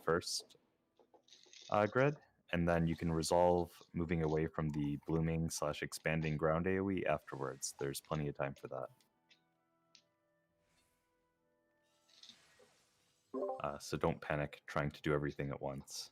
first grid, and then you can resolve moving away from the blooming / expanding ground AoE afterwards. There's plenty of time for that. So don't panic trying to do everything at once.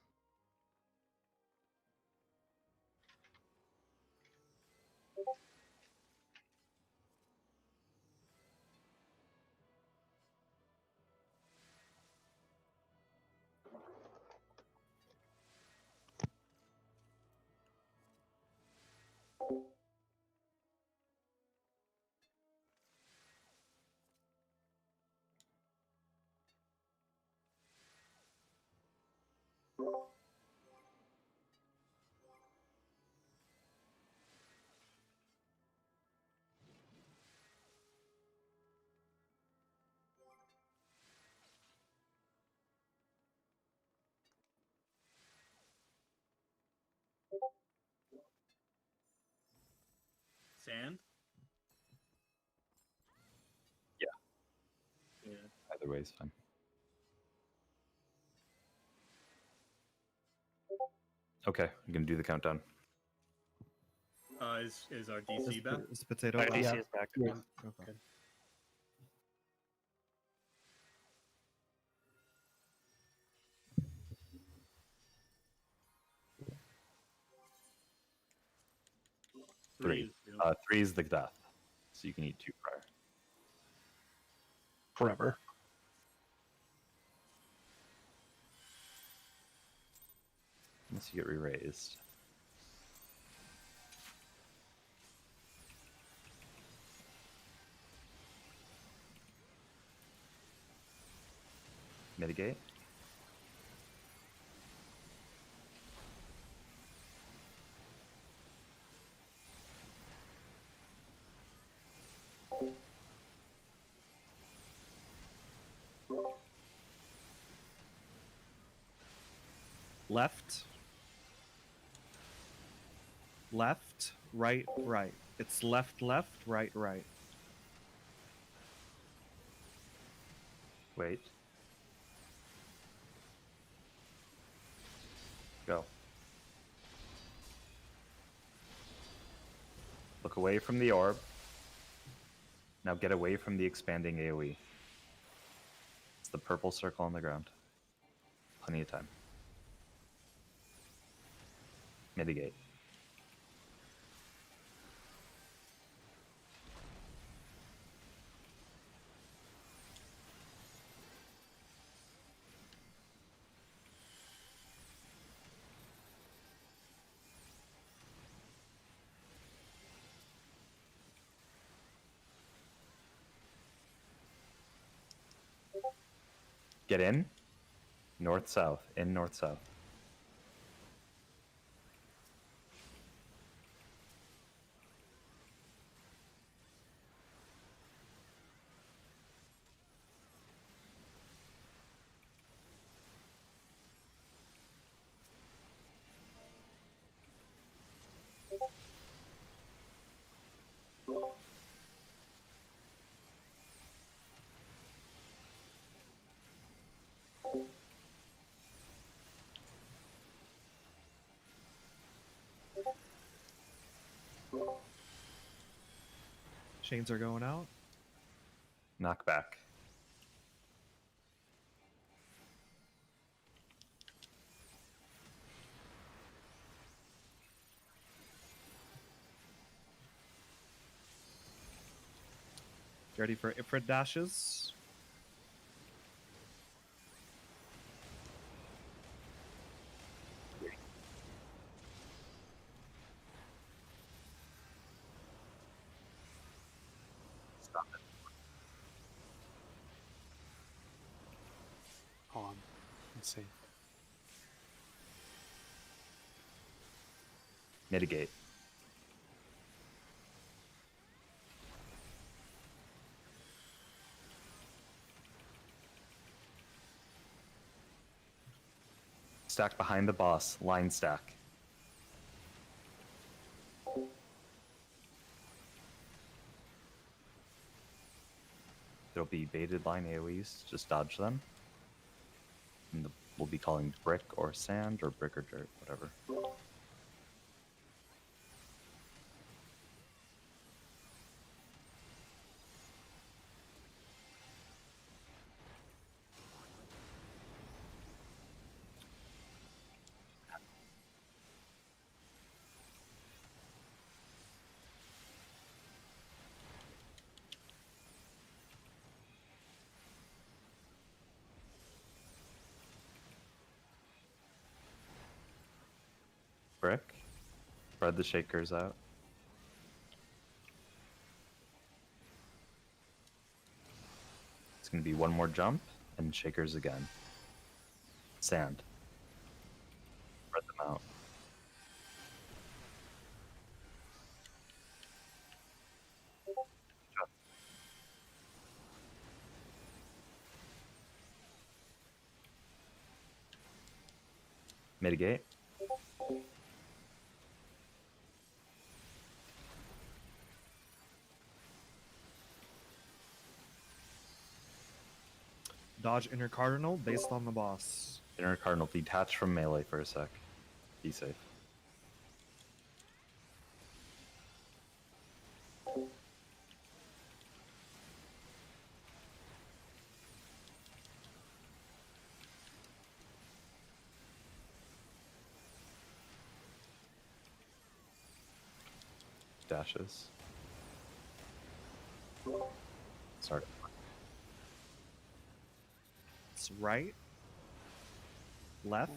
Sand? Yeah. Yeah. Either way is fine. Okay, I'm gonna do the countdown. Is our DC back? Is the potato Our back? DC is back. Okay. Good. Three. Three is the death, so you can eat 2 prior. Forever. Unless you get re-raised. Mitigate. Left. Left, right, right. It's left, left, right, right. Wait. Go. Look away from the orb. Now get away from the expanding AoE. It's the purple circle on the ground. Plenty of time. Mitigate. Get in. North-south. In north-south. Chains are going out. Knock back. Get ready for Ifrit dashes. Stop it. Hold on. Let's see. Mitigate. Stack behind the boss. Line stack. There'll be baited line AoEs. Just dodge them. And the we'll be calling brick or sand or brick or dirt, whatever. Brick. Spread the shakers out. It's going to be one more jump and shakers again. Sand. Spread them out. Mitigate. Dodge inner cardinal based on the boss. Inner cardinal, detach from melee for a sec. Be safe. Dashes. Start. It's right, left,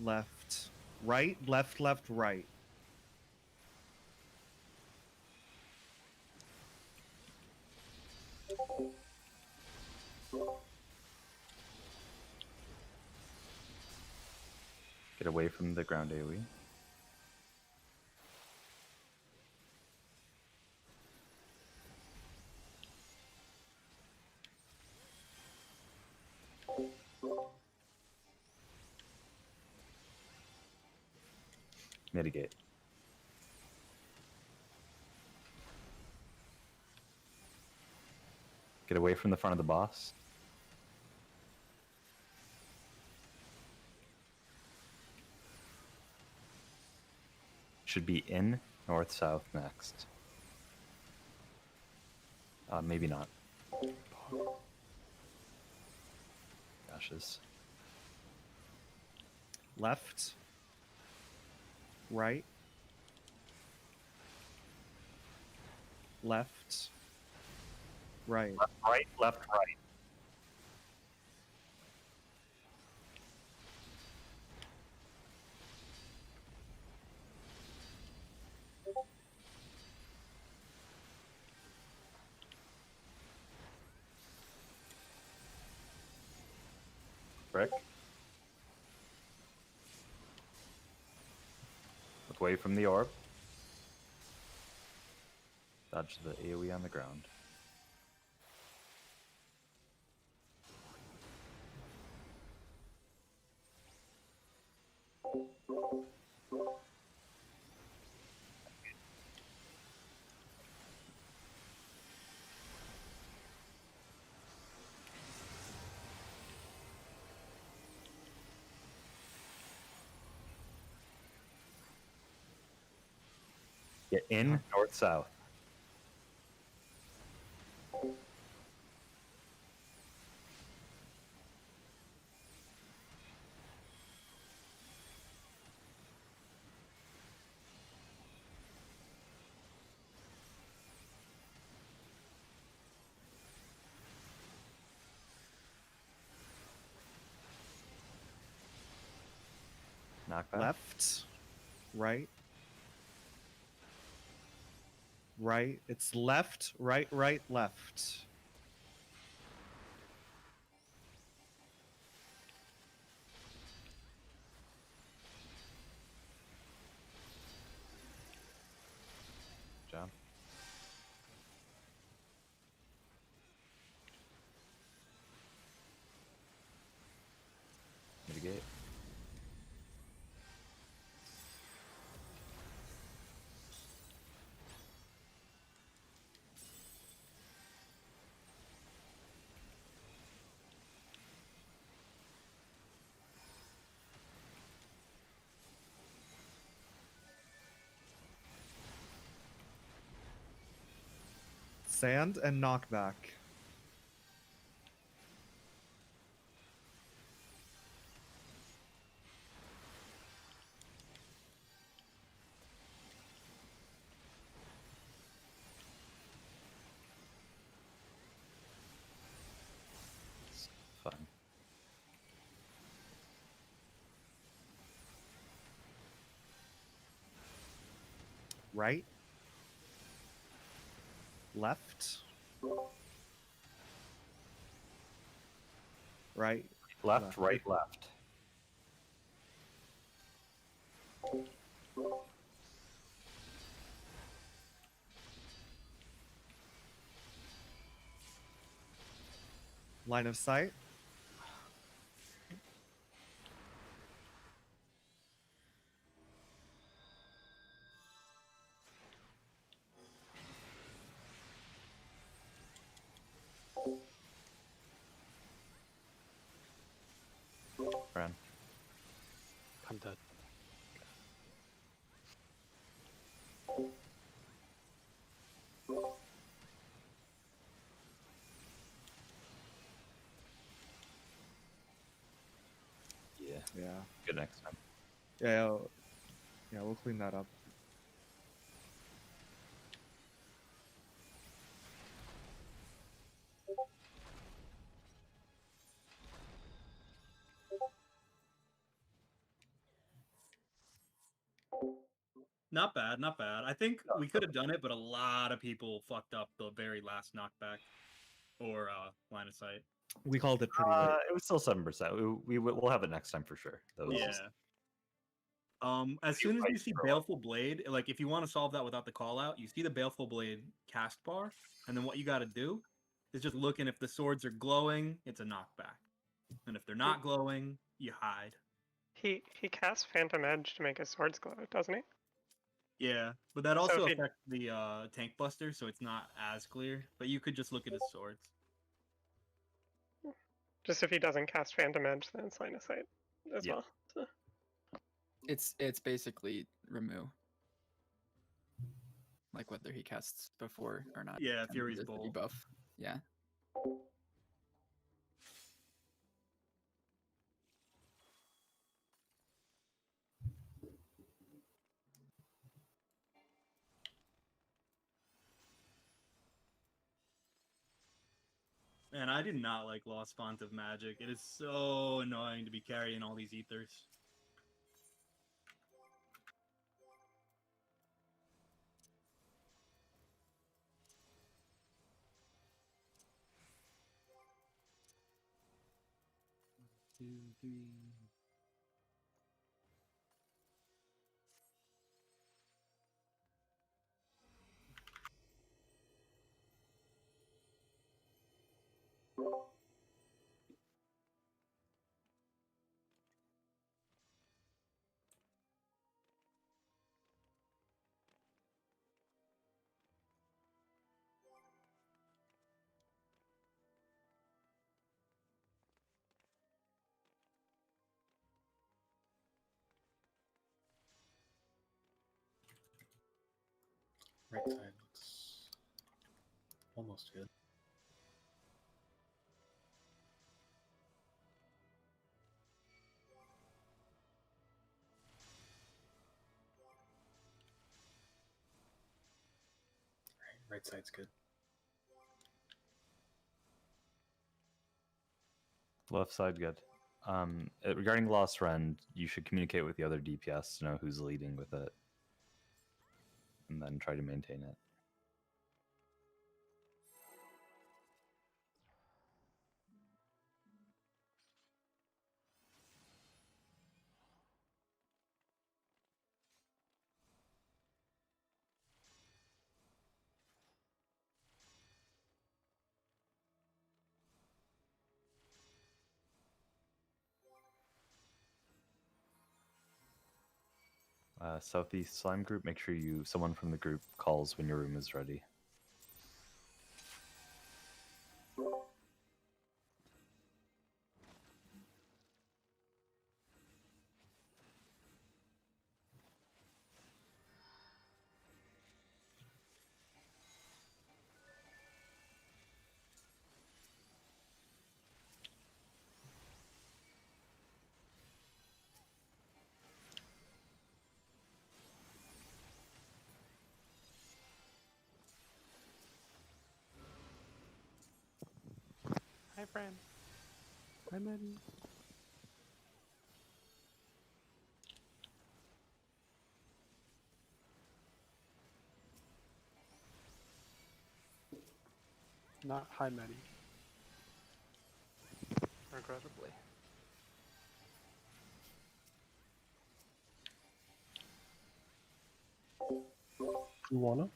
left, right, left, left, right. Get away from the ground AoE. Mitigate. Get away from the front of the boss. Should be in north-south next. Maybe not. Dashes. Left, right, left, right. Left, right, left, right. Brick. Look away from the orb. Dodge the AoE on the ground. Get in north-south. Knockback. Left, right, right. It's left, right, right, left. Jump. Mitigate. Sand and knockback. It's fine. Right. Left. Right. Left, right, left. Line of sight. Ran. I'm dead. Yeah. Yeah. Good next time. Yeah, we'll clean that up. Not bad, not bad. I think we could have done it, but a lot of people fucked up the very last knockback or line of sight. We called it pretty late. It was still 7%. We'll have it next time for sure. That was just- Yeah. As soon as you see Baleful Blade, like if you want to solve that without the call out, you see the Baleful Blade cast bar, and then what you got to do is just look, and if the swords are glowing, it's a knockback, and if they're not glowing, you hide. He casts Phantom Edge to make his swords glow, doesn't he? Yeah, but that So also if he- affects the tank buster, so it's not as clear. But you could just look at his swords. Just if he doesn't cast Phantom Edge, then it's line of sight as Yeah. well. So, It's basically remove. Like whether he casts before or not. Yeah, kind of Fury's does the Bowl. debuff. Yeah. Man, I do not like Lost Font of Magic. It is so annoying to be carrying all these ethers. Two, three. Right side looks almost good. Right side's good. Left side good. Regarding Lost Rend, you should communicate with the other DPS to know who's leading with it, and then try to maintain it. Southeast Slime Group, make sure someone from the group calls when your room is ready. Hi, friend. Hi, Maddie. Not hi, Maddie. Regrettably. You wanna?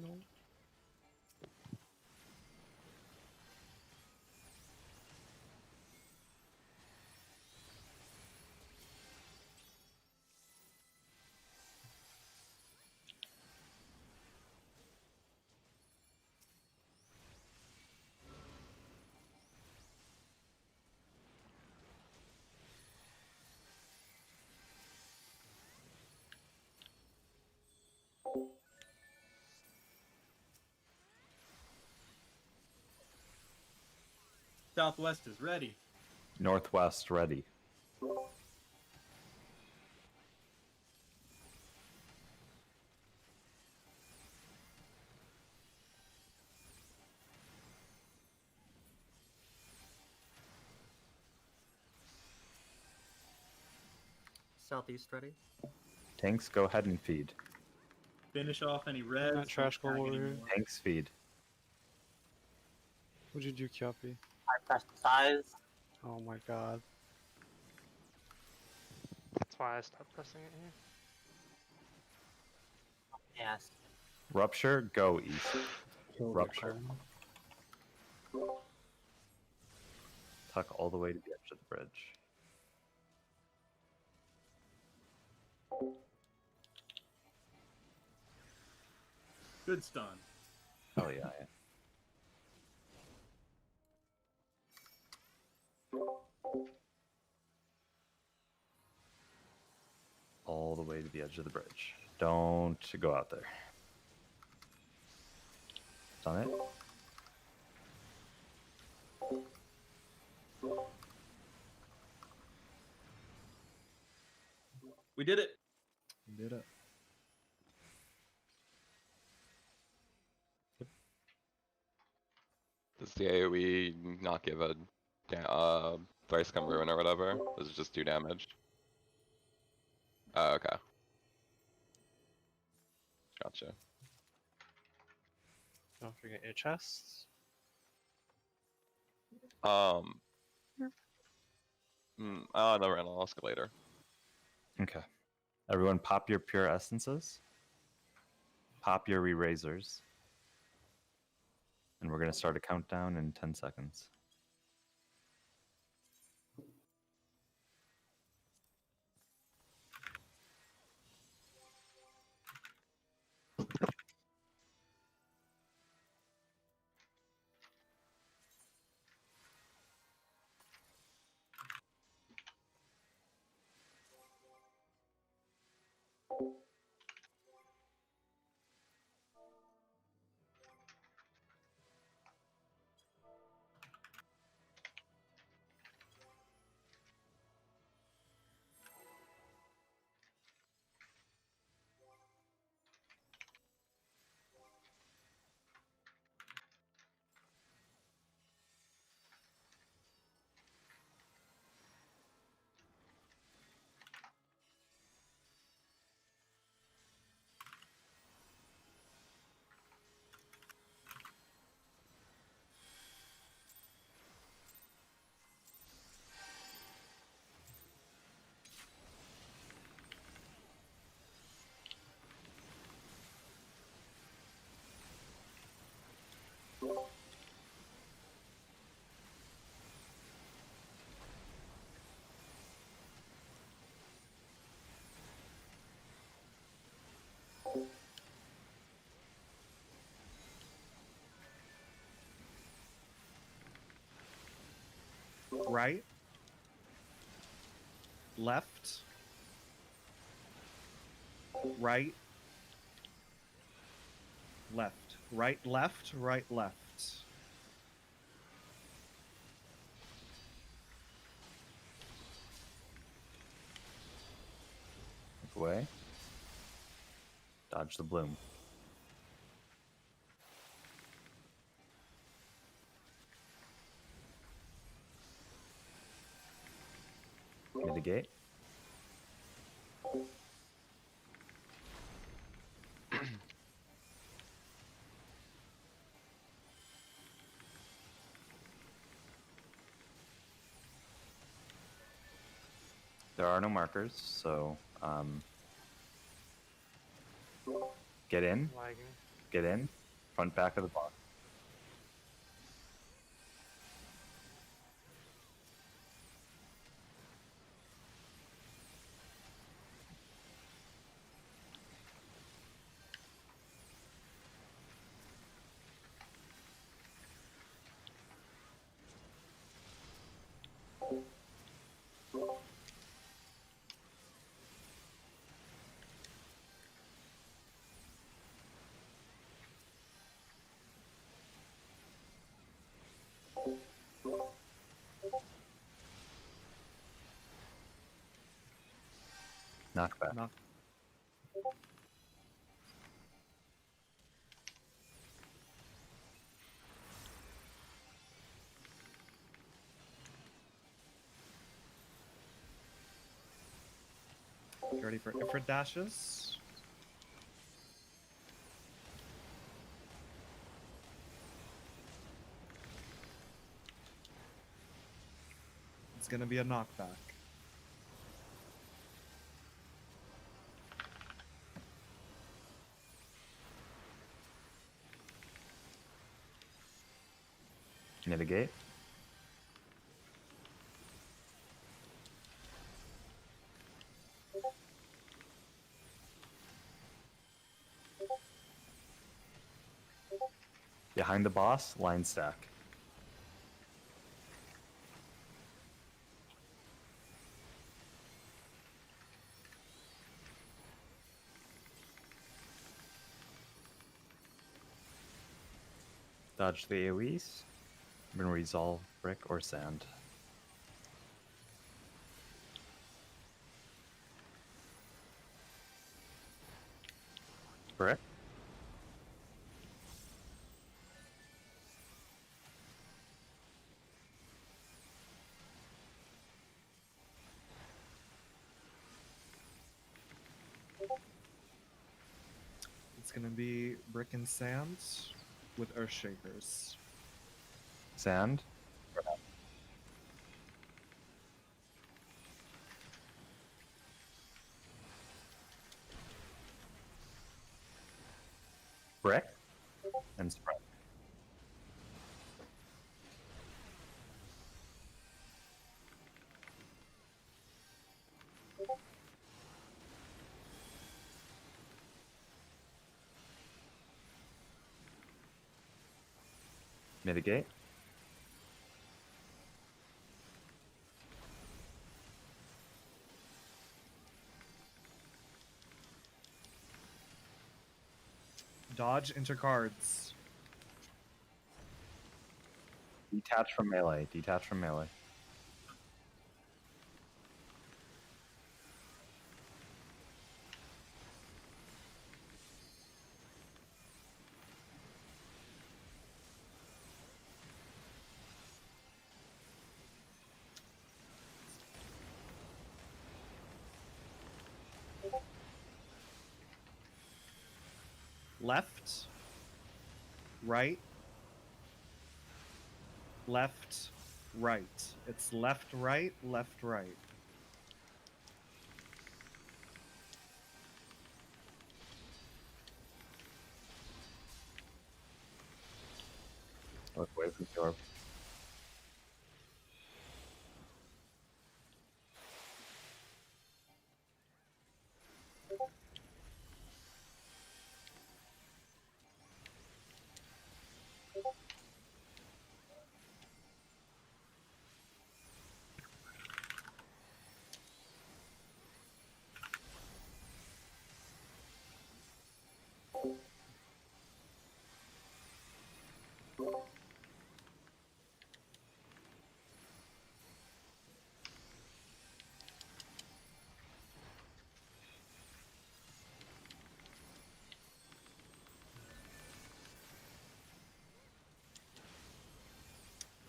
No. Southwest is ready. Northwest ready. Southeast ready. Tanks, go ahead and feed. Finish off any reds. That trash don't golem tag over here. anymore. Tanks feed. What'd you do, Kyopi? I pressed size. Oh my god. That's why I stopped pressing it here. Yes. Rupture, go east. Kill Rupture. Rupture. Tuck all the way to the edge of the bridge. Good stun. Hell yeah. All the way to the edge of the bridge. Don't go out there. Done it? We did it. Did it. Does the AoE not give a Thrice Come Ruin or whatever? Does it just do damage? Oh, okay. Gotcha. Don't forget your chests. Oh, never mind, I'll ask it later. Okay. Everyone pop your pure essences. Pop your erasers. And we're going to start a countdown in 10 seconds. Right. Left. Right. Left. Right, left, right, left. Move away. Dodge the bloom. Mitigate. There are no markers, so get in, Lagging. get in, front back of the box. Knockback. Knock. Get ready for Ifrit dashes. It's gonna be a knockback. Mitigate. Behind the boss, line stack. Dodge the AoEs. I'm gonna resolve brick or sand. Brick. It's gonna be brick and sand with earth shakers. Sand. Brick. And spread. Mitigate. Dodge into cards. Detach from melee. Detach from melee. Left. Right. Left. Right. It's left, right, left, right. Look away from the orb.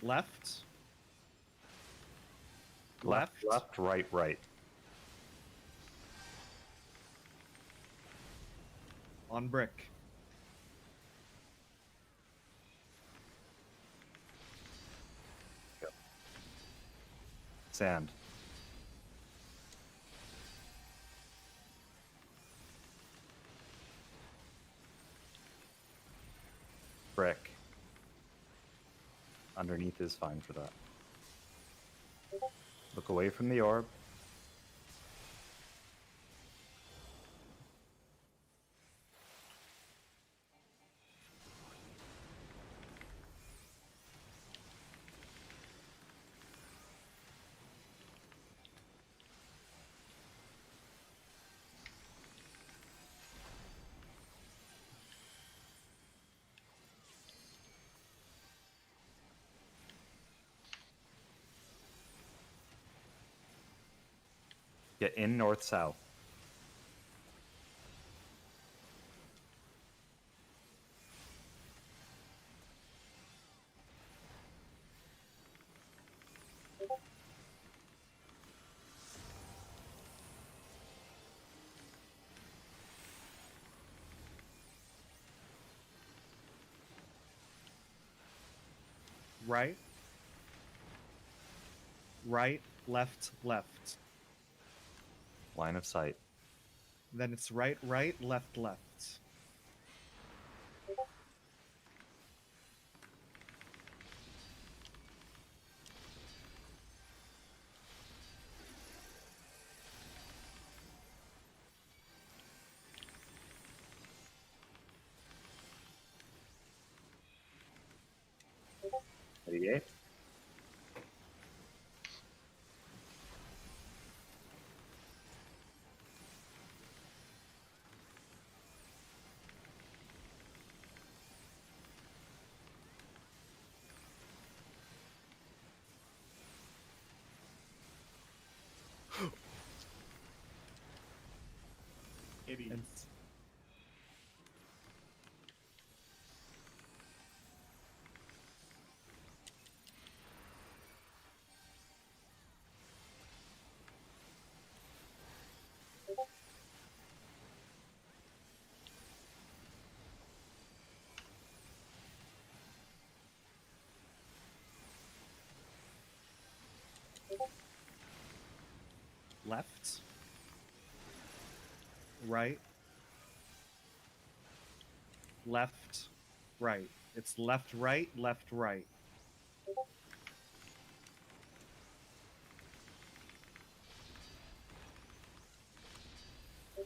Left. Left. left, right, right. On brick. Sand. Brick. Underneath is fine for that. Look away from the orb. Get in north-south. Right. Right, left, left. Line of sight. Then it's right, right, left, left. Ready? Maybe. And left. Right. Left. Right. It's left, right, left, right.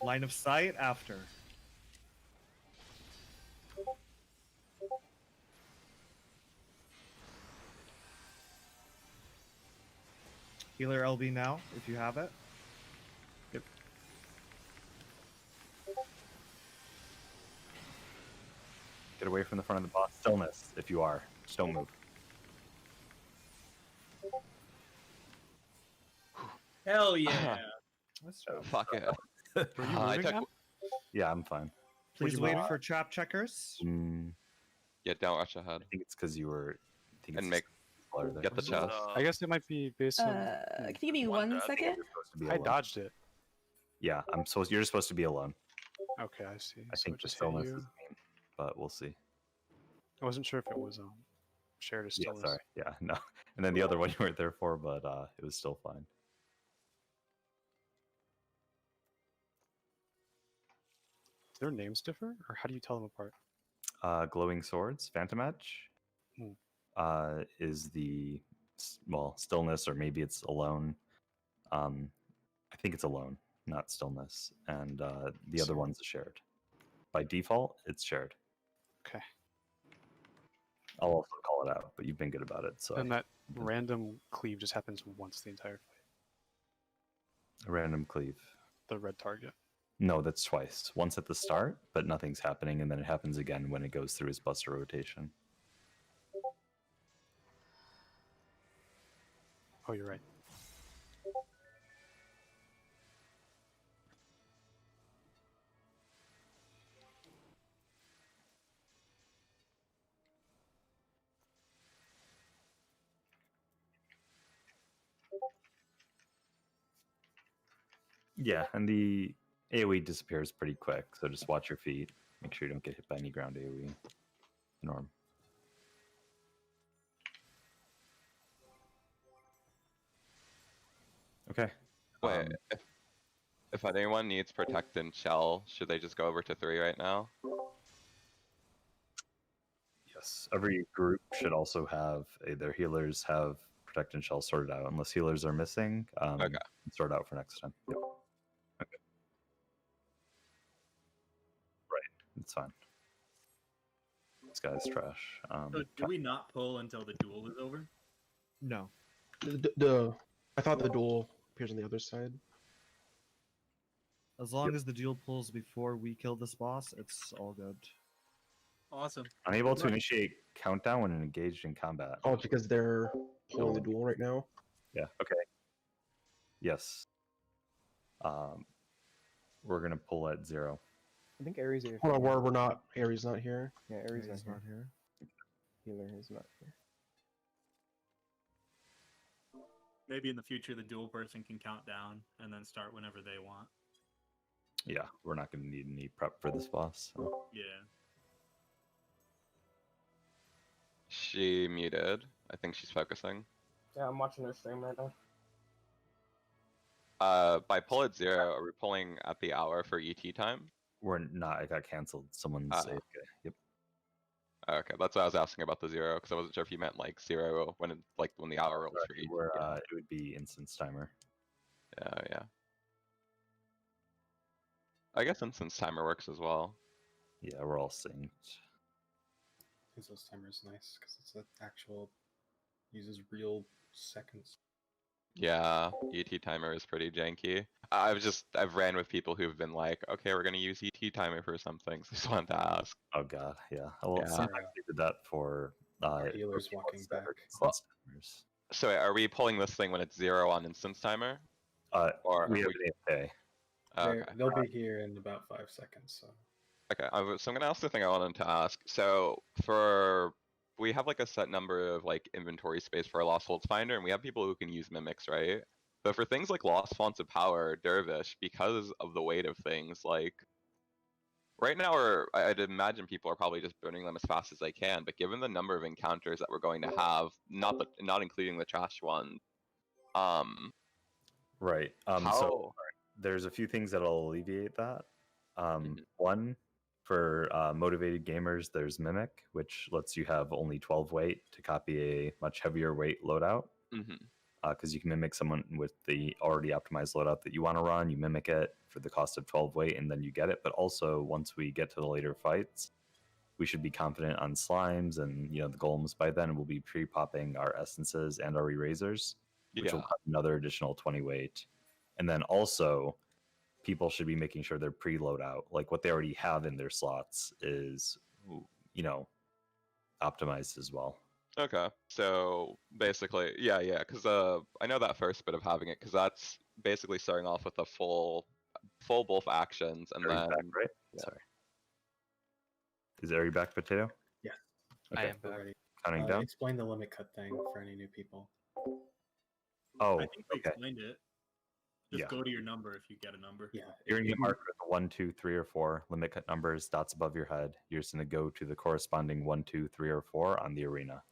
Line of sight after. Healer LB now, if you have it. Get away from the front of the boss. Stillness, if you are. Just don't move. Hell yeah. Let's Fuck it. Were you I moving took. now? Yeah, I'm fine. Please you wait move? for trap checkers. Yeah, don't rush ahead. I think it's because you were. I think And it's make- color there. Get the chest. I guess it might be based on. Can you give me one second? You're supposed to be I alone. dodged it. Yeah, I'm supposed. You're supposed to be alone. Okay, I see. I So think it the just hit stillness you. is mean, but we'll see. I wasn't sure if it was shared as Yeah, stillness. sorry. Yeah, no. And then the other one you weren't there for, but it was still fine. Do their names differ, or how do you tell them apart? Glowing swords, Phantom Edge, is the stillness, or maybe it's alone. I think it's alone, not stillness, and the other one's shared. By default, it's shared. Okay. I'll also call it out, but you've been good about it. So And that random cleave just happens once the entire fight. random cleave. The red target. No, that's twice. Once at the start, but nothing's happening, and then it happens again when it goes through his buster rotation. Oh, you're right. Yeah, and the AoE disappears pretty quick, so just watch your feet. Make sure you don't get hit by any ground AoE. Norm. Okay. Wait, if anyone needs protect and shell, should they just go over to 3 right now? Yes, every group should also have their healers have protect and shell sorted out, unless healers are missing. Okay. Sort out for next time. Yep. Okay. Right, it's fine. This guy's trash. So do we not pull until the duel is over? No. I thought the duel appears on the other side. As long as the duel pulls before we kill this boss, it's all good. Awesome. Unable to initiate countdown when engaged in combat. Oh, it's because they're pulling the duel right now. Yeah. Okay. Yes. We're gonna pull at 0. I think Ares is. Hold on, we're not. Ares not here. Yeah, Ares He's is not not here. Healer is not here. Maybe in the future the duel person can count down and then start whenever they want. Yeah, we're not gonna need any prep for this boss. So. Yeah. She muted. I think she's focusing. Yeah, I'm watching her stream right now. By pull at 0, are we pulling at the hour for ET time? We're not. It got canceled. Someone's AFK. Yep. Okay, that's what I was asking about the 0, because I wasn't sure if you meant like 0 when when the hour rolls for ET. Where it would be instance timer. Yeah. I guess instance timer works as well. Yeah, we're all synced. Instance timer is nice because it's an actual uses real seconds. Yeah, ET timer is pretty janky. I've ran with people who've been like, okay, we're gonna use ET timer for something, so I just wanted to ask. Oh god, yeah. Well, Yeah. sometimes we did that for Healers for walking that back. are instance timers. So wait, are we pulling this thing when it's 0 on instance timer? Or We are have an AFK. Okay. They'll be here in about 5 seconds. So Okay, so I'm gonna ask the thing I wanted to ask. So we have like a set number of like inventory space for a Lost Holds Finder, and we have people who can use mimics, right? But for things like Lost Fonts of Power, Dervish, because of the weight of things, like right now, I'd imagine people are probably just burning them as fast as they can. But given the number of encounters that we're going to have, not including the trash one, Right. So there's a few things that'll alleviate that. One, for motivated gamers, there's Mimic, which lets you have only 12 weight to copy a much heavier weight loadout. Because you can mimic someone with the already optimized loadout that you want to run, you mimic it for the cost of 12 weight, and then you get it. But also, once we get to the later fights, we should be confident on slimes and the golems by then. We'll be pre-popping our essences and our erasers, which will have another additional 20 weight. And then also, people should be making sure they're pre-loadout. Like what they already have in their slots is, optimized as well. Okay, so basically, yeah, because I know that first bit of having it, because that's basically starting off with a full both actions, and then back, right? Yeah. Sorry. Is Ari back, Potato? Yeah, Okay. I am already. Counting down. Explain the limit cut thing for any new people. Oh, I think we okay. explained it. Just Yeah. go to your number if you get a number. Yeah. You're gonna get marked with a 1, 2, 3, or 4 limit cut numbers, dots above your head. You're just gonna go to the corresponding 1, 2, 3, or 4 on the arena,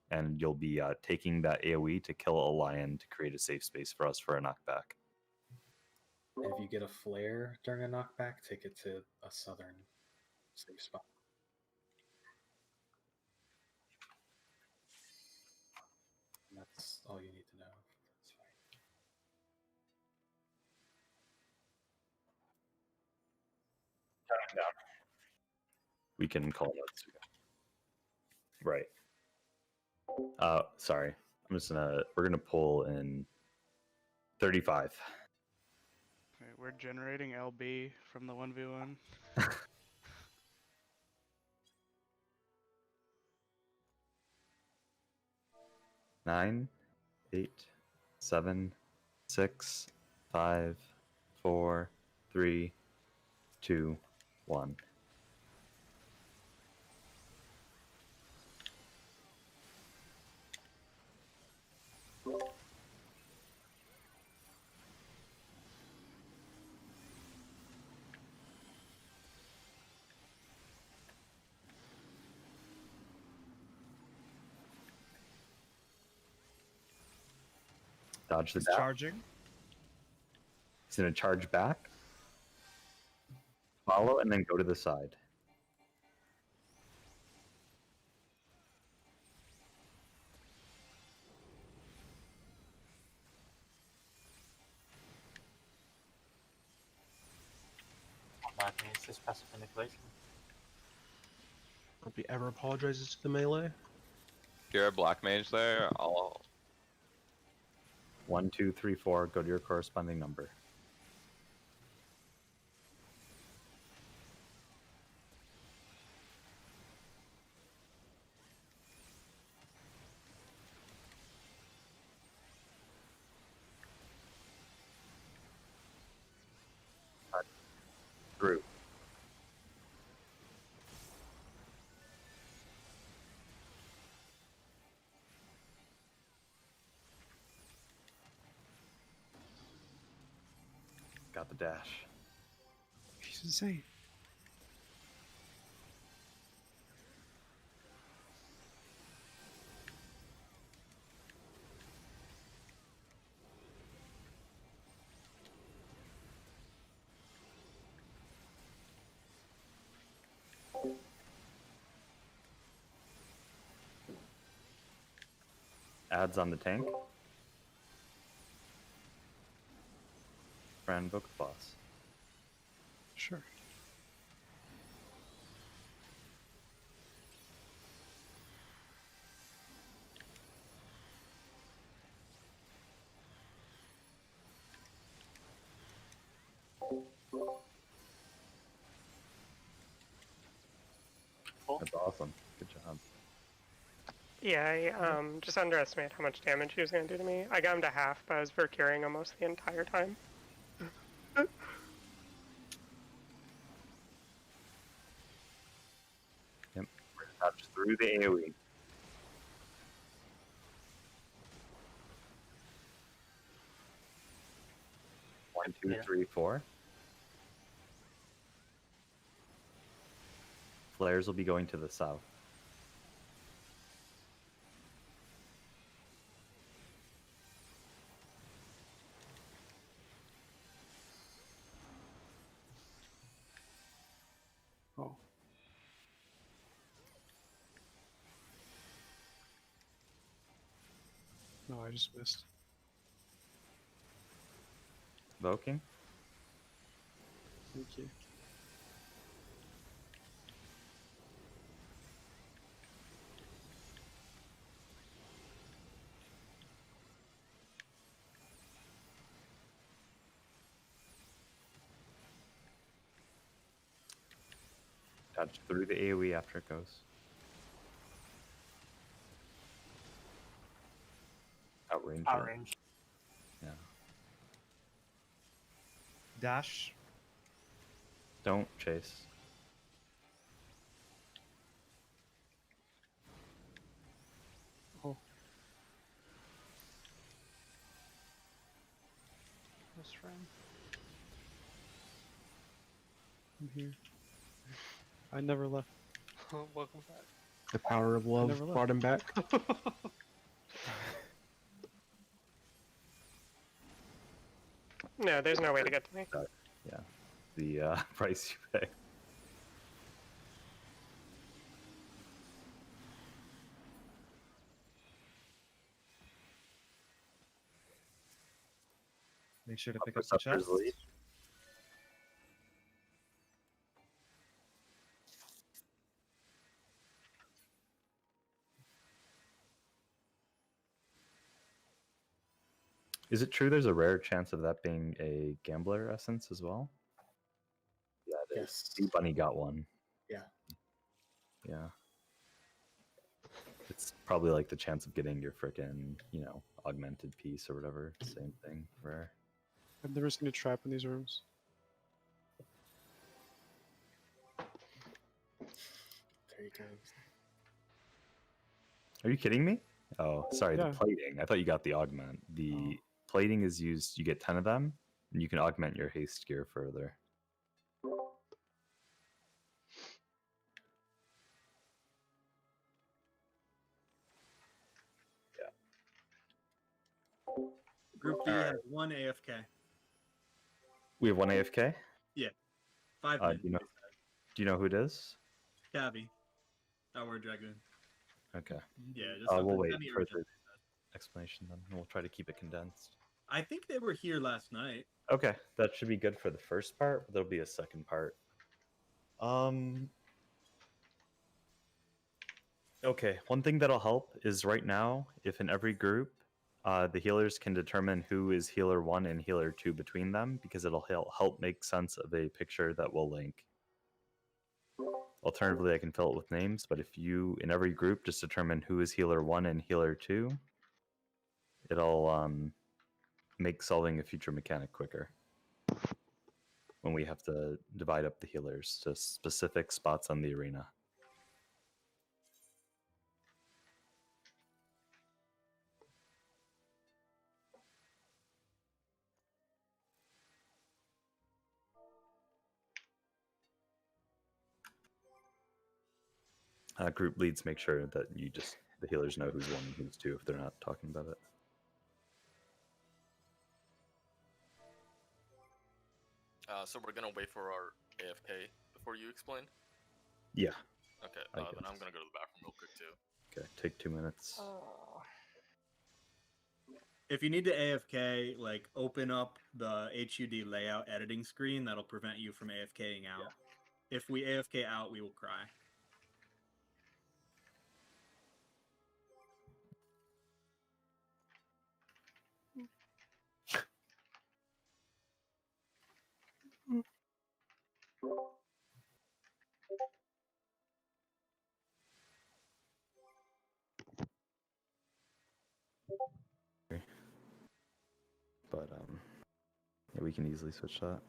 and you'll be taking that AOE to kill a lion to create a safe space for us for a knockback. And if you get a flare during a knockback, take it to a southern safe spot. And that's all you need to know. That's fine. Counting down. We can call notes. Right. Sorry. We're gonna pull in 35. Okay, we're generating LB from the 1v1. 9, 8, 7, 6, 5, 4, 3, 2, 1. Dodge the He's dash. charging. He's gonna charge back. Follow and then go to the side. Black Mage is passive manipulation. Nobody ever apologizes to the melee. If you're a black mage there, I'll 1, 2, 3, 4. Go to your corresponding number. Through. Got the dash. He's insane. Adds on the tank. Friend book boss. Sure. That's awesome. Good job. Yeah, I just underestimated how much damage he was going to do to me. I got him to half, but I was Valkyriing almost the entire time. Yep. Touch through the AoE. One, two, 3, 4. Flares will be going to the south. Oh. No, I just missed. Evoking. Thank you. Touch through the AoE after it goes. Outrange. Outrange. Yeah. Dash. Don't chase. Oh. Best friend. I'm here. I never left. Welcome back. The power of love never left. brought him back. No, there's no way to get to me. Yeah. The price you pay. Make sure to pick up the Perceptor's chest. lead. Is it true there's a rare chance of that being a gambler essence as well? Yeah, it is. Yes. Sea Bunny got one. Yeah. Yeah. It's probably like the chance of getting your frickin', augmented piece or whatever. Same thing. Rare. I've never seen a trap in these rooms. There you go. Are you kidding me? Oh, sorry, Yeah. the plating. I thought you got the augment. The plating is used, you get 10 of them, and you can augment your haste gear further. Group D has 1 AFK. We have one AFK. Yeah, 5 Do minutes. you know who it is? Cavi. Our Dragoon. Okay. Yeah, just We'll something wait for semi-urgent. the explanation then. We'll try to keep it condensed. I think they were here last night. Okay, that should be good for the first part. There'll be a second part. Okay, one thing that'll help is right now, if in every group, the healers can determine who is healer 1 and healer 2 between them, because it'll help make sense of a picture that will link. Alternatively, I can fill it with names, but if you, in every group, just determine who is healer 1 and healer 2, it'll make solving a future mechanic quicker. When we have to divide up the healers to specific spots on the arena. Group leads make sure that the healers know who's 1 and who's 2 if they're not talking about it. So we're gonna wait for our AFK before you explain? Yeah. Okay, then I'm gonna go to the bathroom real quick too. Okay, take 2 minutes. If you need to AFK, like open up the HUD layout editing screen, that'll prevent you from AFKing out. Yeah. If we AFK out, we will cry. But yeah, we can easily switch that.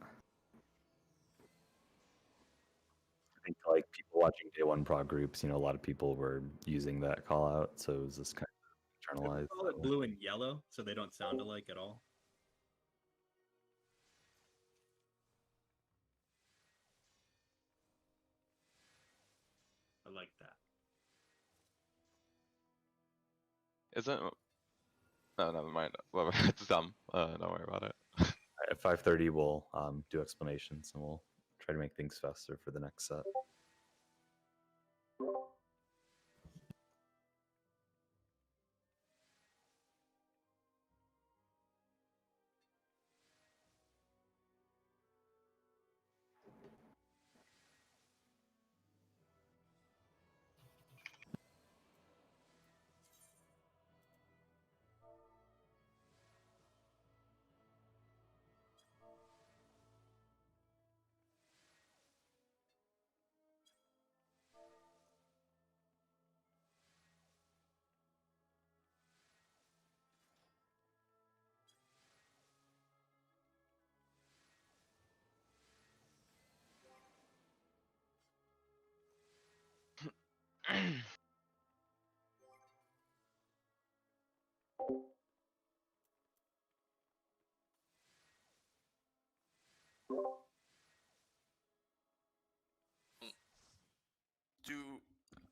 I think like people watching day 1 prog groups, a lot of people were using that call out, so it was just kind of internalized. Call it blue and yellow, so they don't sound alike at all. I like that. Isn't? No, never mind. It's dumb. Don't worry about it. At 5:30, we'll do explanations and we'll try to make things faster for the next set.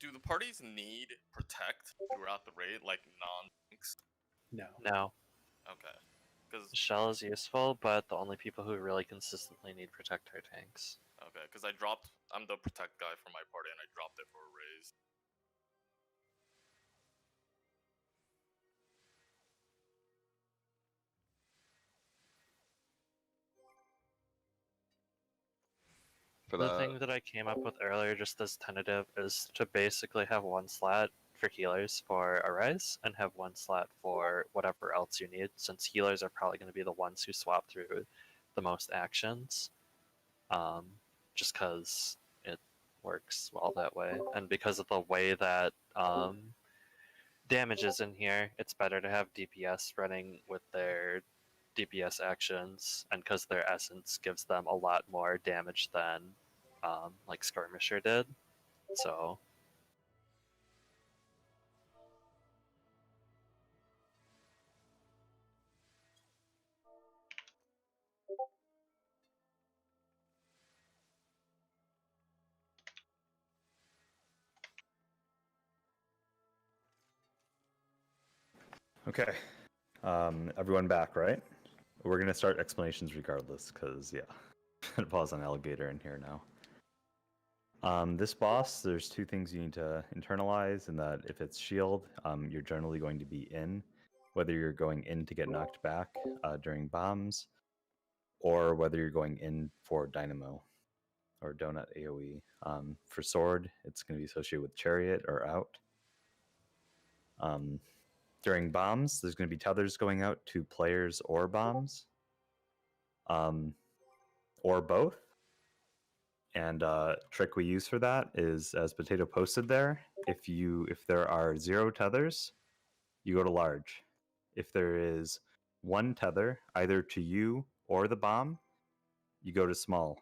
Do the parties need protect throughout the raid, like non-tanks? No. No. Okay. Because Shell is useful, but the only people who really consistently need protect are tanks. okay, because I'm the protect guy for my party, and I dropped it for a raise. The thing that I came up with earlier, just as tentative, is to basically have 1 slot for healers for a res, and have 1 slot for whatever else you need, since healers are probably going to be the ones who swap through the most actions. Just because it works well that way, and because of the way that damage is in here, it's better to have DPS running with their DPS actions, and because their essence gives them a lot more damage than like Skirmisher did. So Okay, Everyone back, right? We're gonna start explanations regardless, because yeah, I'm gonna pause on Alligator in here now. This boss, there's two things you need to internalize, and that if it's shield, you're generally going to be in, whether you're going in to get knocked back during bombs, or whether you're going in for dynamo or donut AoE. For sword, it's going to be associated with chariot or out. During bombs, there's going to be tethers going out to players or bombs, or both. And trick we use for that is, as Potato posted there, if there are 0 tethers, you go to large. If there is 1 tether, either to you or the bomb, you go to small.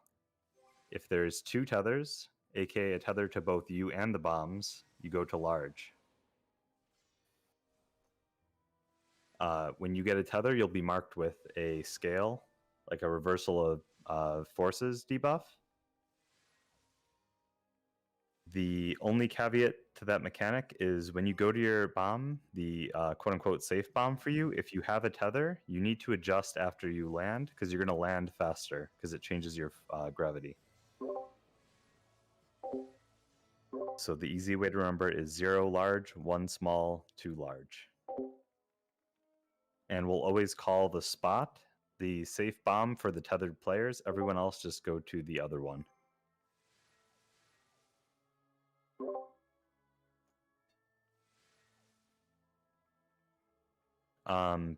If there's 2 tethers, aka a tether to both you and the bombs, you go to large. When you get a tether, you'll be marked with a scale, like a reversal of forces debuff. The only caveat to that mechanic is when you go to your bomb, the quote-unquote safe bomb for you, if you have a tether, you need to adjust after you land, because you're going to land faster, because it changes your gravity. So the easy way to remember is 0 large, 1 small, 2 large. And we'll always call the spot the safe bomb for the tethered players. Everyone else just go to the other one.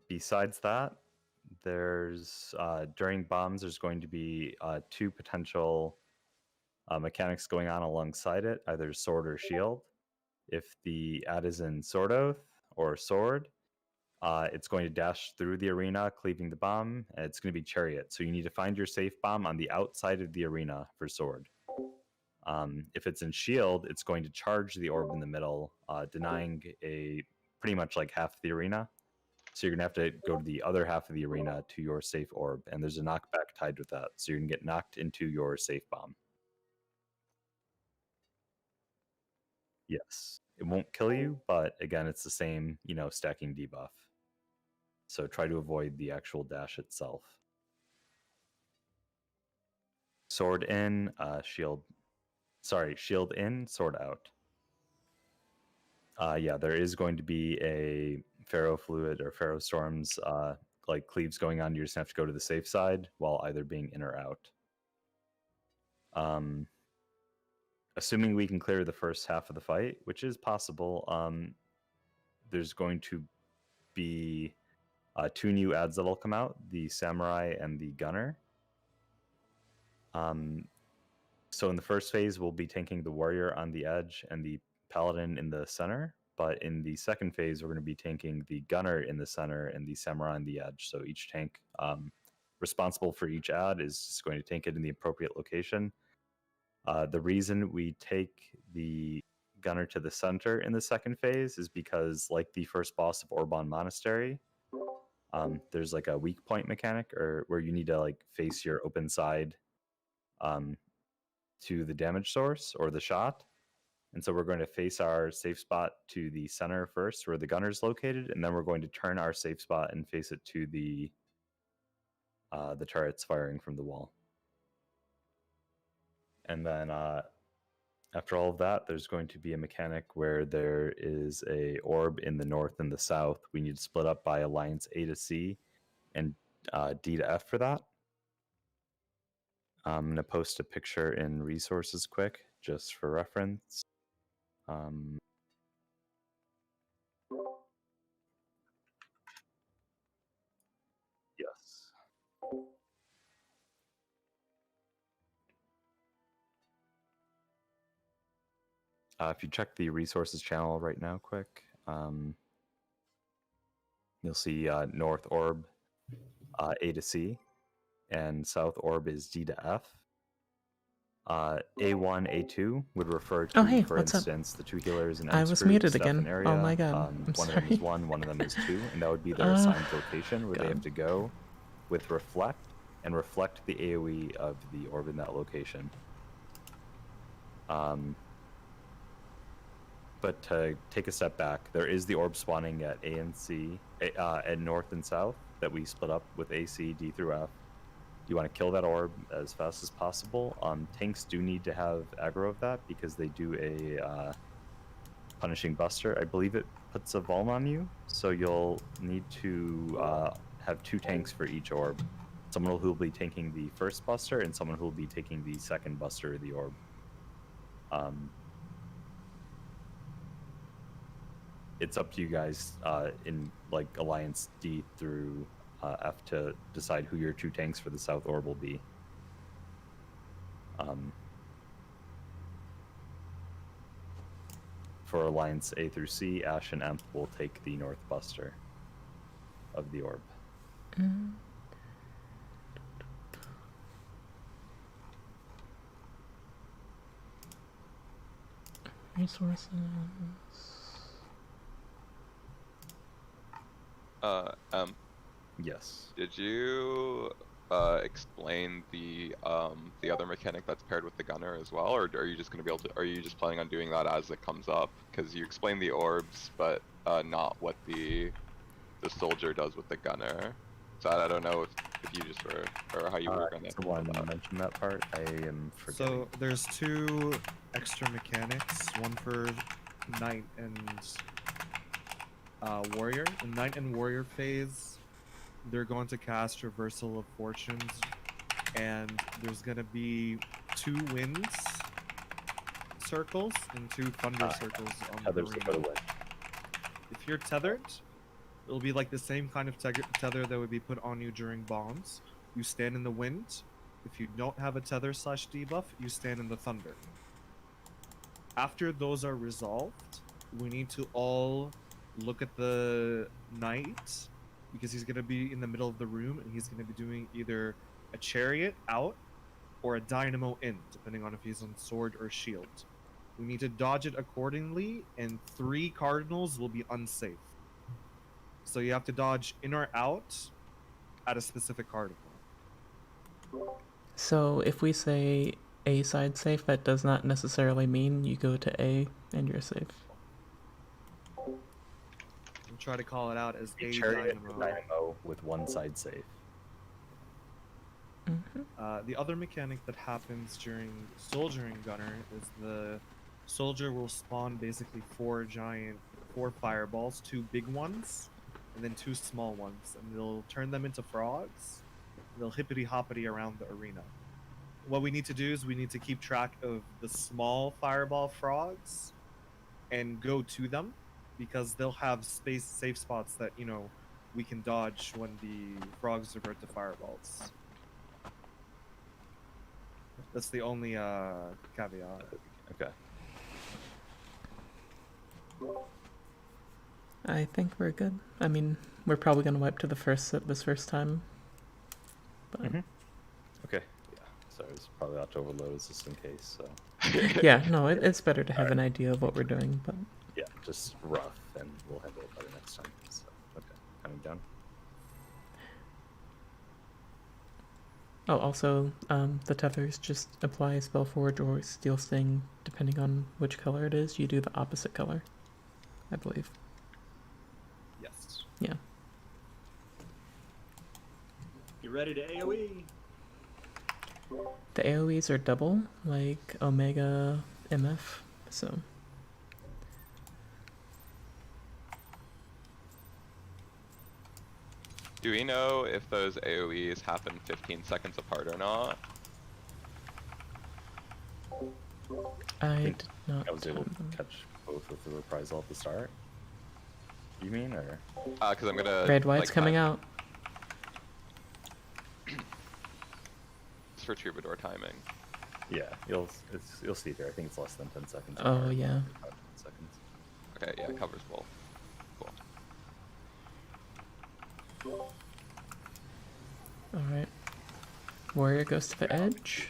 Besides that, there's during bombs, there's going to be 2 potential mechanics going on alongside it, either sword or shield. If the ad is in Sword Oath or sword, it's going to dash through the arena, cleaving the bomb, and it's going to be chariot. So you need to find your safe bomb on the outside of the arena for sword. If it's in shield, it's going to charge the orb in the middle, denying pretty much like half the arena. So you're going to have to go to the other half of the arena to your safe orb, and there's a knockback tied with that. So you're going to get knocked into your safe bomb. Yes, it won't kill you, but again, it's the same, stacking debuff. So try to avoid the actual dash itself. Sword in, shield in, sword out. Yeah, there is going to be a Pharaoh Fluid or Pharaoh Storms like cleaves going on. You just have to go to the safe side while either being in or out. Assuming we can clear the first half of the fight, which is possible, there's going to be 2 new ads that'll come out, the Samurai and the Gunner. So in the first phase, we'll be tanking the Warrior on the edge and the Paladin in the center, but in the second phase, we're going to be tanking the Gunner in the center and the Samurai on the edge. So each tank responsible for each ad is just going to tank it in the appropriate location. The reason we take the Gunner to the center in the second phase is because, like the first boss of Orban Monastery, there's like a weak point mechanic, or where you need to like face your open side to the damage source or the shot. And so we're going to face our safe spot to the center first, where the Gunner is located, and then we're going to turn our safe spot and face it to the turrets firing from the wall. And then after all of that, there's going to be a mechanic where there is a orb in the north and the south. We need to split up by alliance A to C and D to F for that. I'm going to post a picture in resources quick, just for reference. Yes. If you check the resources channel right now quick, you'll see north orb A to C, and south orb is D to F. A1, A2 would refer to, for instance, the 2 healers and I was muted again. Oh my god. I'm one sorry. of them is 1, one of them is 2, and that would be their assigned location where they have to go with reflect and reflect the AoE of the orb in that location. but to take a step back, there is the orb spawning at A and C, at north and south that we split up with A, C, D through F. You want to kill that orb as fast as possible. Tanks do need to have aggro of that because they do a punishing buster. I believe it puts a vuln on you, so you'll need to have 2 tanks for each orb. Someone who will be taking the first buster and someone who will be taking the second buster of the orb. It's up to you guys in like Alliance D through F to decide who your 2 tanks for the south orb will be. For Alliance A through C, Ash and Emp will take the north buster of the orb. Resources. Yes. Did you explain the other mechanic that's paired with the gunner as well, or are you just gonna be able to? Are you just planning on doing that as it comes up? Because you explained the orbs, but not what the soldier does with the gunner. So I don't know if you just were or how you were gonna. Someone mention that part. I am forgetting. So there's 2 extra mechanics. One for Knight and Warrior. In Knight and Warrior phase, they're going to cast Reversal of Fortunes, and there's gonna be 2 winds circles and 2 thunder circles on the arena. If you're tethered, it'll be like the same kind of tether that would be put on you during bombs. You stand in the wind. If you don't have a tether / debuff, you stand in the thunder. After those are resolved, we need to all look at the knight, because he's going to be in the middle of the room and he's going to be doing either a chariot out or a dynamo in, depending on if he's on sword or shield. We need to dodge it accordingly, and 3 cardinals will be unsafe. So you have to dodge in or out at a specific cardinal. So if we say A side safe, that does not necessarily mean you go to A and you're safe. We'll try to call it out as A Chariot dynamo with 1 side safe. The other mechanic that happens during Soldiering Gunner is the soldier will spawn basically 4 fireballs, 2 big ones, and then 2 small ones, and they'll turn them into frogs. They'll hippity hoppity around the arena. What we need to do is we need to keep track of the small fireball frogs and go to them, because they'll have safe spots that, you know, we can dodge when the frogs revert to fireballs. That's the only caveat. Okay. I think we're good. I mean, we're probably gonna wipe to the first set this first time. But... Okay. Yeah. So it's probably not to overload us just in case. So. Yeah. No, it's better to have an idea of what we're doing, but. Yeah, just rough, and we'll handle it better next time. So, okay, coming down. Oh, also, the tethers just apply Spellforge or Steel Sting, depending on which color it is. You do the opposite color, I believe. Yes. Yeah. You ready to AoE? The AoEs are double, like Omega MF, so. Do we know if those AoEs happen 15 seconds apart or not? I did not. I was able to catch both with the reprisal at the start. You mean, or? Because I'm gonna. Red White's like, coming out. It's for Troubadour timing. Yeah, you'll see there. I think it's less than 10 seconds. Oh apart. yeah. About 10 seconds. Okay, yeah, it covers both. Cool. Alright. Warrior goes to the edge.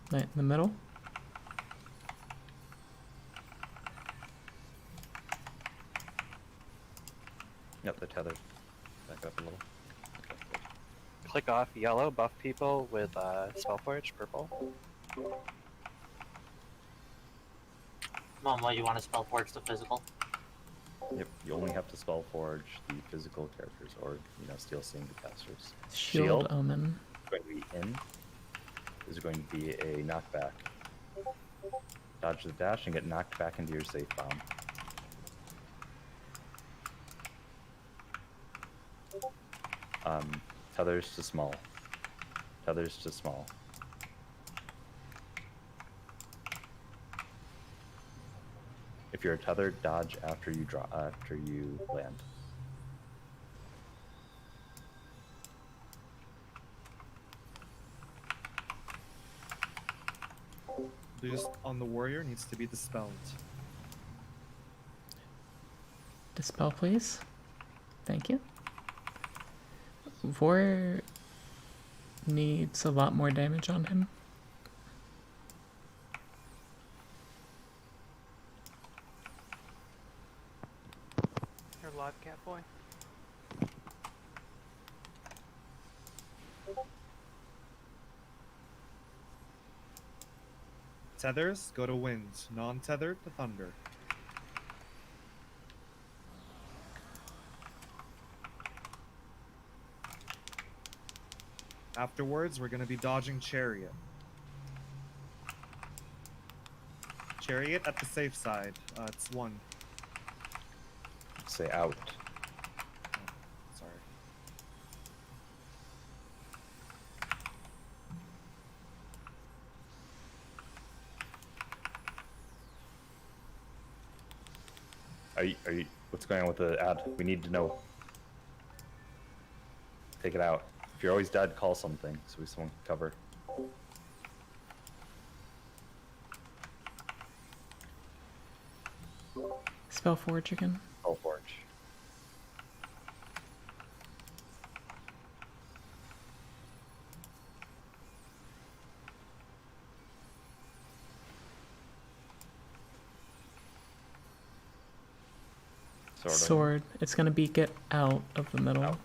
Knight in the middle. Yep, they're tethered. Back up a little. Click off yellow, buff people with Spellforge, purple. Momo, you want to spell forge the physical? Yep, you only have to spell forge the physical characters, or steel seeing the casters. Shield Omen. Is going to be in. Is going to be a knockback. Dodge the dash and get knocked back into your safe bomb. Tethers to small. Tethers to small. If you're tethered, dodge after you land. Boost on the warrior needs to be dispelled. Dispel, please. Thank you. Warrior needs a lot more damage on him. Your live cat boy. Tethers, go to wind. Non-tethered, to thunder. Afterwards, we're going to be dodging chariot. Chariot at the safe side. It's 1. Say out. Oh, sorry. Are you? What's going on with the ad? We need to know. Take it out. If you're always dead, call something so someone can cover. Spell Forge again. Spell Forge. Sword. It's gonna be get out of the middle. Out.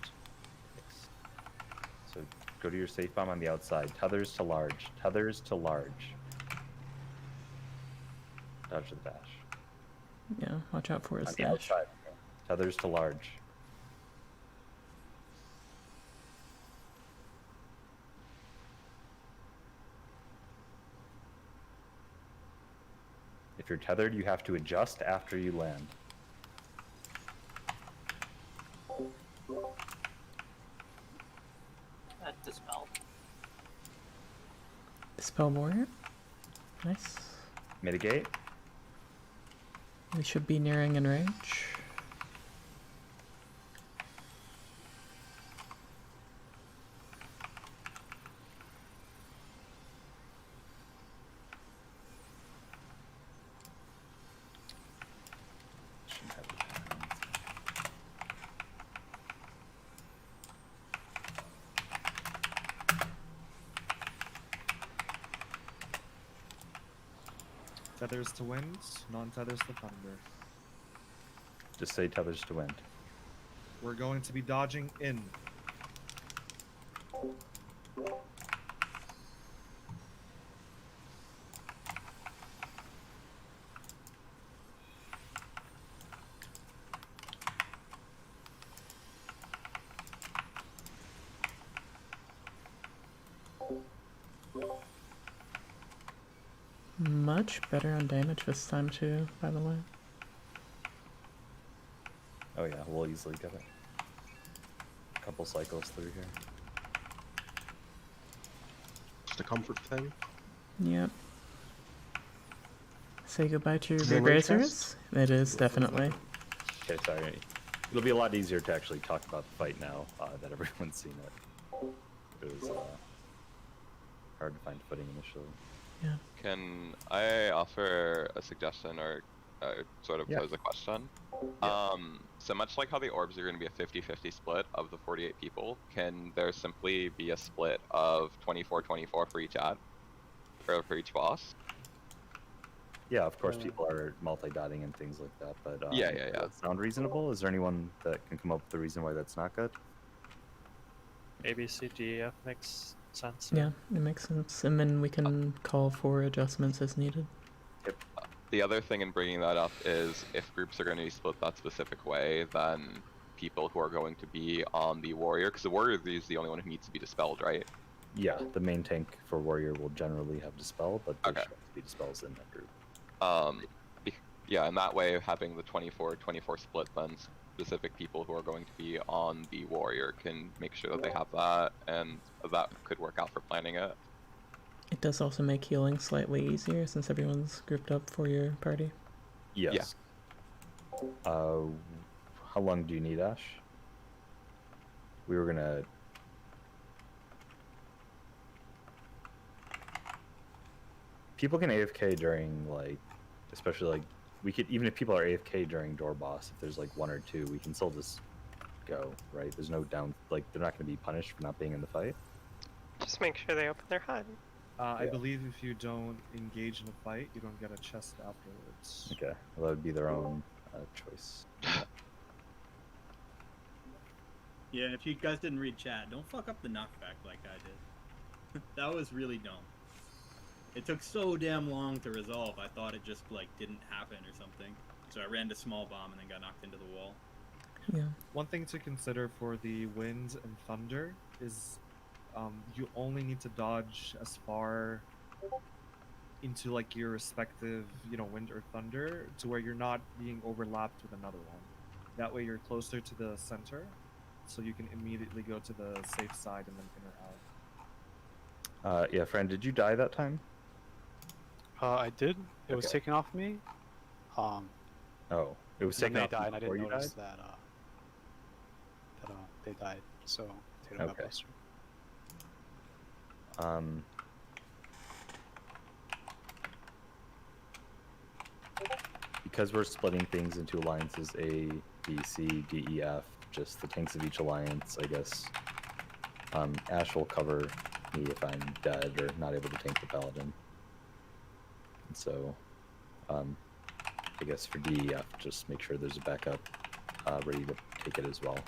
So go to your safe bomb on the outside. Tethers to large. Tethers to large. Dodge the dash. Yeah, watch out for his On the dash. outside. Tethers to large. If you're tethered, you have to adjust after you land. Dispel. Dispel Warrior. Nice. Mitigate. We should be nearing enrage. Tethers to wind, non-tethers to thunder. Just say tethers to wind. We're going to be dodging in. Much better on damage this time too, by the way. Oh yeah, we'll easily get it. A couple cycles through here. Just a comfort thing. Yep. Say goodbye to your Is it big range racers? It is, definitely. Okay, sorry. It'll be a lot easier to actually talk about the fight now that everyone's seen it. It was hard to find footing initially. Yeah. Can I offer a suggestion or sort of pose a question? Yeah. So much like how the orbs are going to be a 50-50 split of the 48 people, can there simply be a split of 24-24 for each ad? Or for each boss? Yeah, of course people are multi-dotting and things like that, but yeah. does that sound reasonable? Is there anyone that can come up with a reason why that's not good? A, B, C, D, E, F makes sense. Yeah, it makes sense. And then we can call for adjustments as needed. Yep. the other thing in bringing that up is if groups are going to be split that specific way, then people who are going to be on the warrior, because the warrior is the only one who needs to be dispelled, right? Yeah, the main tank for warrior will generally have dispel, but there should be dispels in that group. Yeah, and that way having the 24-24 split, then specific people who are going to be on the warrior can make sure that they have that, and that could work out for planning it. It does also make healing slightly easier since everyone's grouped up for your party. Yes. How long do you need, Ash? We were gonna... People can AFK during, like, especially, like, we could, even if people are AFK during door boss, if there's, like, 1 or 2, we can still just go, right? There's no down, like, they're not gonna be punished for not being in the fight. Just make sure they open their HUD. I believe if you don't engage in a fight, you don't get a chest afterwards. Okay, well, that would be their own choice. Yeah, if you guys didn't read chat, don't fuck up the knockback like I did. That was really dumb. It took so damn long to resolve, I thought it just, like, didn't happen or something. So I ran to small bomb and then got knocked into the wall. Yeah. One thing to consider for the wind and thunder is you only need to dodge as far into, like, your respective, you know, wind or thunder to where you're not being overlapped with another one. That way you're closer to the center, so you can immediately go to the safe side and then in or out. Yeah, friend, did you die that time? I did. It was Okay. taken off me. Oh, it was When taken they off died, and I before didn't you notice died? that they died. So Tatum got Okay. closer. Because we're splitting things into alliances A, B, C, D, E, F, just the tanks of each alliance, I guess. Ash will cover me if I'm dead or not able to tank the paladin. And so, I guess for D, E, F, just make sure there's a backup ready to take it as well.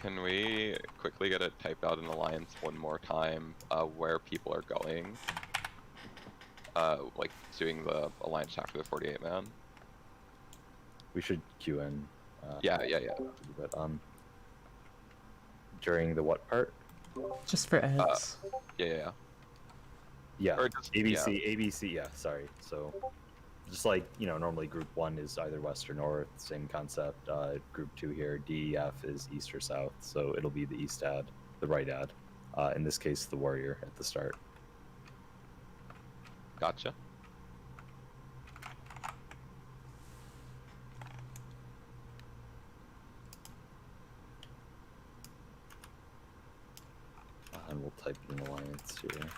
Can we quickly get it typed out in Alliance one more time, where people are going? Like doing the Alliance after the 48 man? We should queue in. Yeah. But, during the what part? Just for ads. Yeah. Yeah, Or just, ABC, yeah, sorry. So, just like, you know, normally group 1 is either west or north, same concept. Group 2 here, DEF is east or south, so it'll be the east ad, the right ad. In this case, the warrior at the start. Gotcha. And we'll type in alliance here.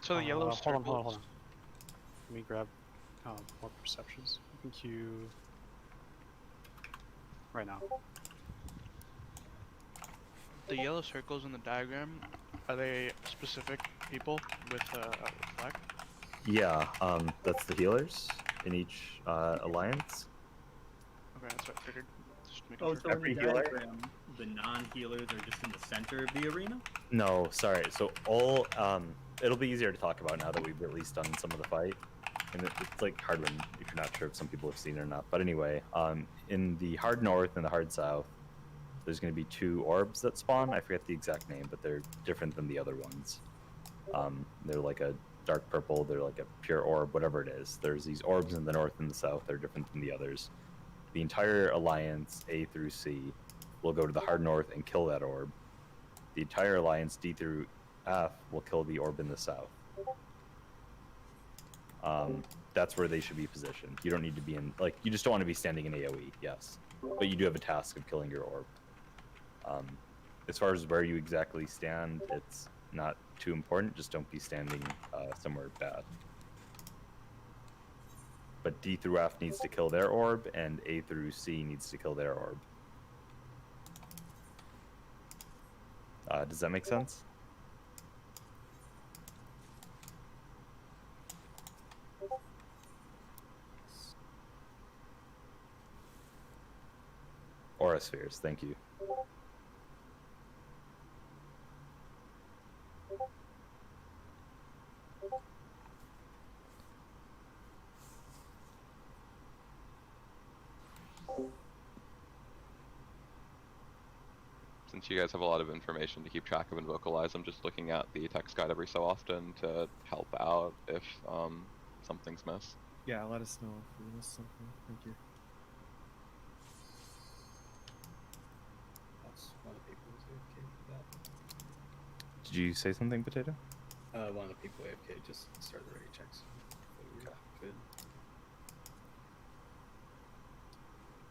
So the yellow circles. Hold on. Let me grab more perceptions. I think you right now. The yellow circles in the diagram, are they specific people with flag? Yeah, that's the healers in each alliance. Okay, that's what I figured. Just making Oh, sure. so in the diagram, the non-healers are just in the center of the arena? No, sorry. So all it'll be easier to talk about now that we've at least done some of the fight, and it's like hard when if you're not sure if some people have seen it or not. But anyway, in the hard north and the hard south, there's going to be 2 orbs that spawn. I forget the exact name, but they're different than the other ones. They're like a dark purple. They're like a pure orb, whatever it is. There's these orbs in the north and the south. They're different than the others. The entire alliance A through C will go to the hard north and kill that orb. The entire alliance D through F will kill the orb in the south. That's where they should be positioned. You don't need to be in, like, you just don't want to be standing in AoE, yes. But you do have a task of killing your orb. As far as where you exactly stand, it's not too important. Just don't be standing somewhere bad. But D through F needs to kill their orb, and A through C needs to kill their orb. Does that make sense? Aura spheres, thank you. since you guys have a lot of information to keep track of and vocalize, I'm just looking at the text guide every so often to help out if something's missed. Yeah, let us know if we missed something. Thank you. That's one of the people who's AFK for that. Did you say something, Potato? One of the people AFK just started the ready checks. Okay. Good.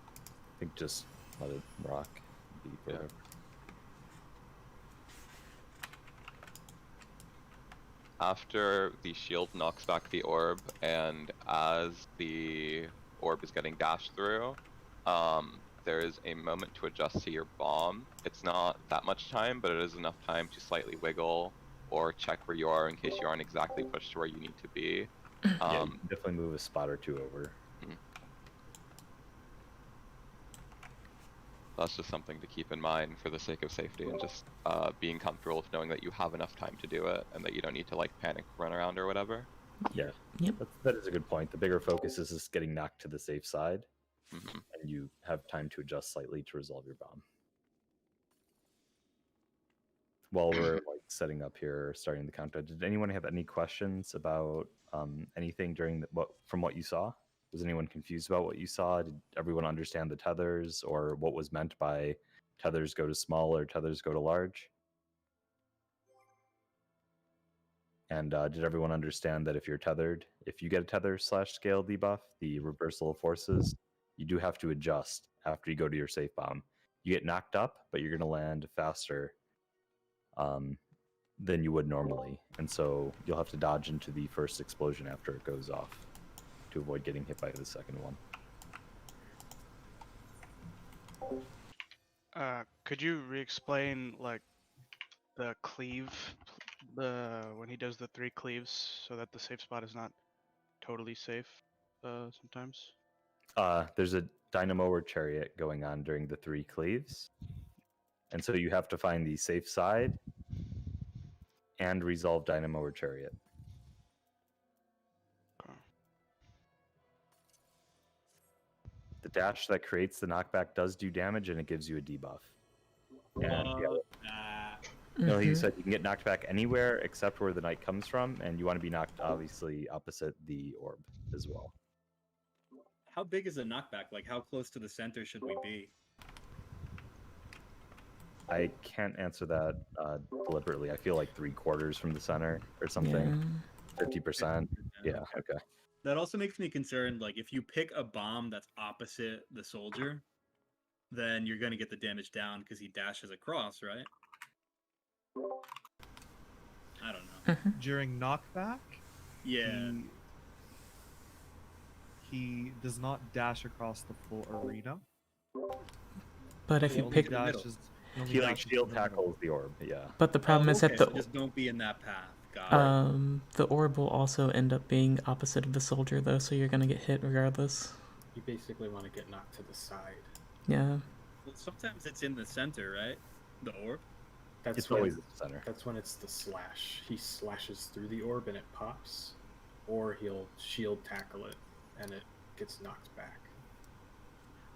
I think just let it rock. Be whatever. After the shield knocks back the orb, and as the orb is getting dashed through, there is a moment to adjust to your bomb. It's not that much time, but it is enough time to slightly wiggle or check where you are in case you aren't exactly pushed to where you need to be. Yeah, you can definitely move a spot or two over. That's just something to keep in mind for the sake of safety and just being comfortable with knowing that you have enough time to do it and that you don't need to like panic run around or whatever. Yeah, that is a good point. The bigger focus is just getting knocked to the safe side, and you have time to adjust slightly to resolve your bomb. While we're like setting up here, starting the countdown, did anyone have any questions about anything during from what you saw? Was anyone confused about what you saw? Did everyone understand the tethers or what was meant by tethers go to small or tethers go to large? And did everyone understand that if you're tethered, if you get a tether / scale debuff, the reversal of forces, you do have to adjust after you go to your safe bomb. You get knocked up, but you're going to land faster than you would normally. And so you'll have to dodge into the first explosion after it goes off to avoid getting hit by the second one. Could you re-explain like the cleave, when he does the 3 cleaves, so that the safe spot is not totally safe sometimes? There's a dynamo or chariot going on during the 3 cleaves, and so you have to find the safe side and resolve dynamo or chariot. The dash that creates the knockback does do damage, and it gives you a debuff. No, he said you can get knocked back anywhere except where the knight comes from, and you want to be knocked obviously opposite the orb as well. How big is a knockback? Like, how close to the center should we be? I can't answer that deliberately. I feel like 3/4 from the center or something. 50%. Yeah, okay. That also makes me concerned, like, if you pick a bomb that's opposite the soldier, then you're going to get the damage down because he dashes across, right? I don't know. During knockback? Yeah. He does not dash across the full arena. But if you pick... He like shield tackles the orb, yeah. But the problem is that the... So just don't be in that path. The orb will also end up being opposite of the soldier, though, so you're gonna get hit regardless. You basically want to get knocked to the side. Yeah. Well, sometimes it's in the center, right? The orb? It's always in the center. That's when it's the slash. He slashes through the orb and it pops, or he'll shield tackle it and it gets knocked back.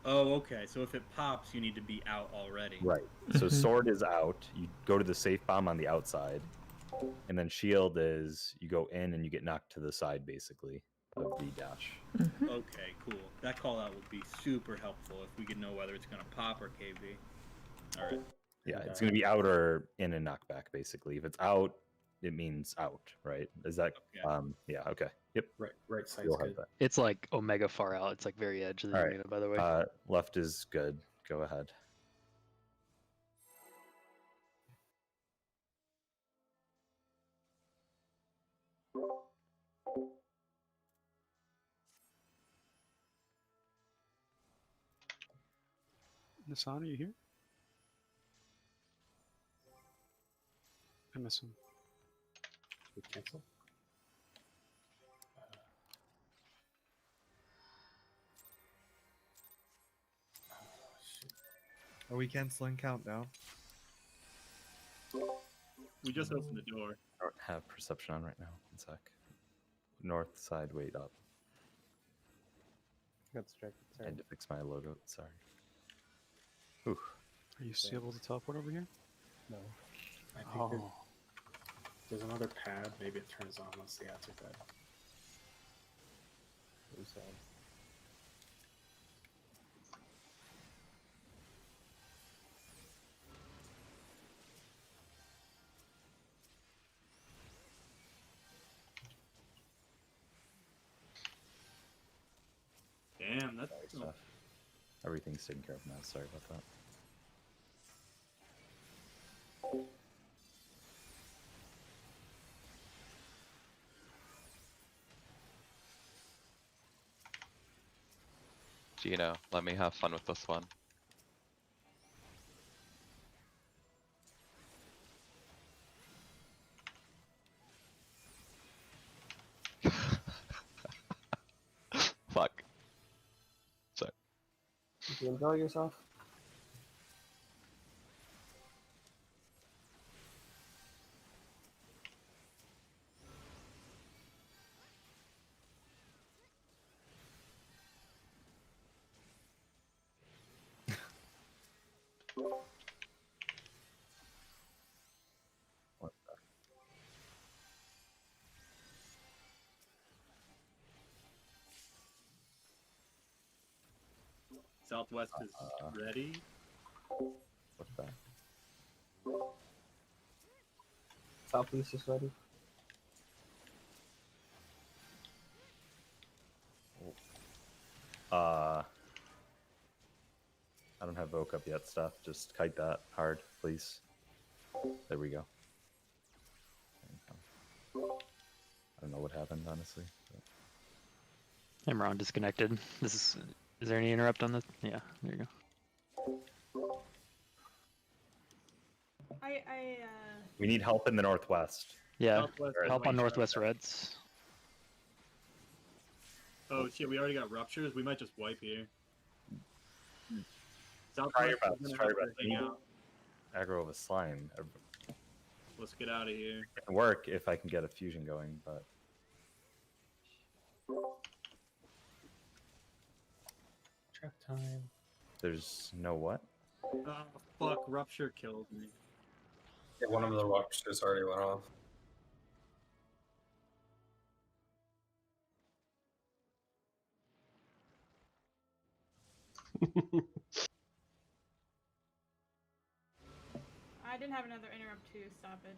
Oh, okay. So if it pops, you need to be out already. Right. So sword is out. You go to the safe bomb on the outside. And then shield is you go in and you get knocked to the side, basically, of the dash. Okay, cool. That call out would be super helpful if we could know whether it's going to pop or KV. All right. Yeah, it's going to be out or in a knockback, basically. If it's out, it means out, right? Is that, yeah, okay. Yep. Right side's You'll have good. that. It's like Omega far out. It's like very edge of the arena, by the way. Left is good. Go ahead. Nassan, are you here? I miss him. We cancel? Are we canceling countdown? We just opened the door. I don't have perception on right now. 1 sec. North side, wait up. Got distracted. I had to fix my logo. Sorry. Ooh. Are you still able to teleport over here? No. I think there's another pad. Maybe it turns on once the ads are dead. Damn, that's stuff. Everything's taken care of now. Sorry about that. Gino, let me have fun with this one. Fuck. Sorry. Did you enjoy yourself? Southwest is ready. What's that? Southeast is ready. I don't have Voke up yet, stuff. Just kite that hard, please. There we go. I don't know what happened, honestly. Imran disconnected. Is there any interrupt on this? Yeah, there you go. We need help in the northwest. Yeah, Southwest help is on like- Northwest Reds. Oh shit, we already got ruptures. We might just wipe here. Try your Southwest best. is Try gonna your have best. to hang out. Aggro of a slime. Let's get out of here. It can work if I can get a fusion going, but Trap time. there's no what? Oh fuck, rupture killed me. Yeah, one of the ruptures already went off. I didn't have another interrupt to stop it.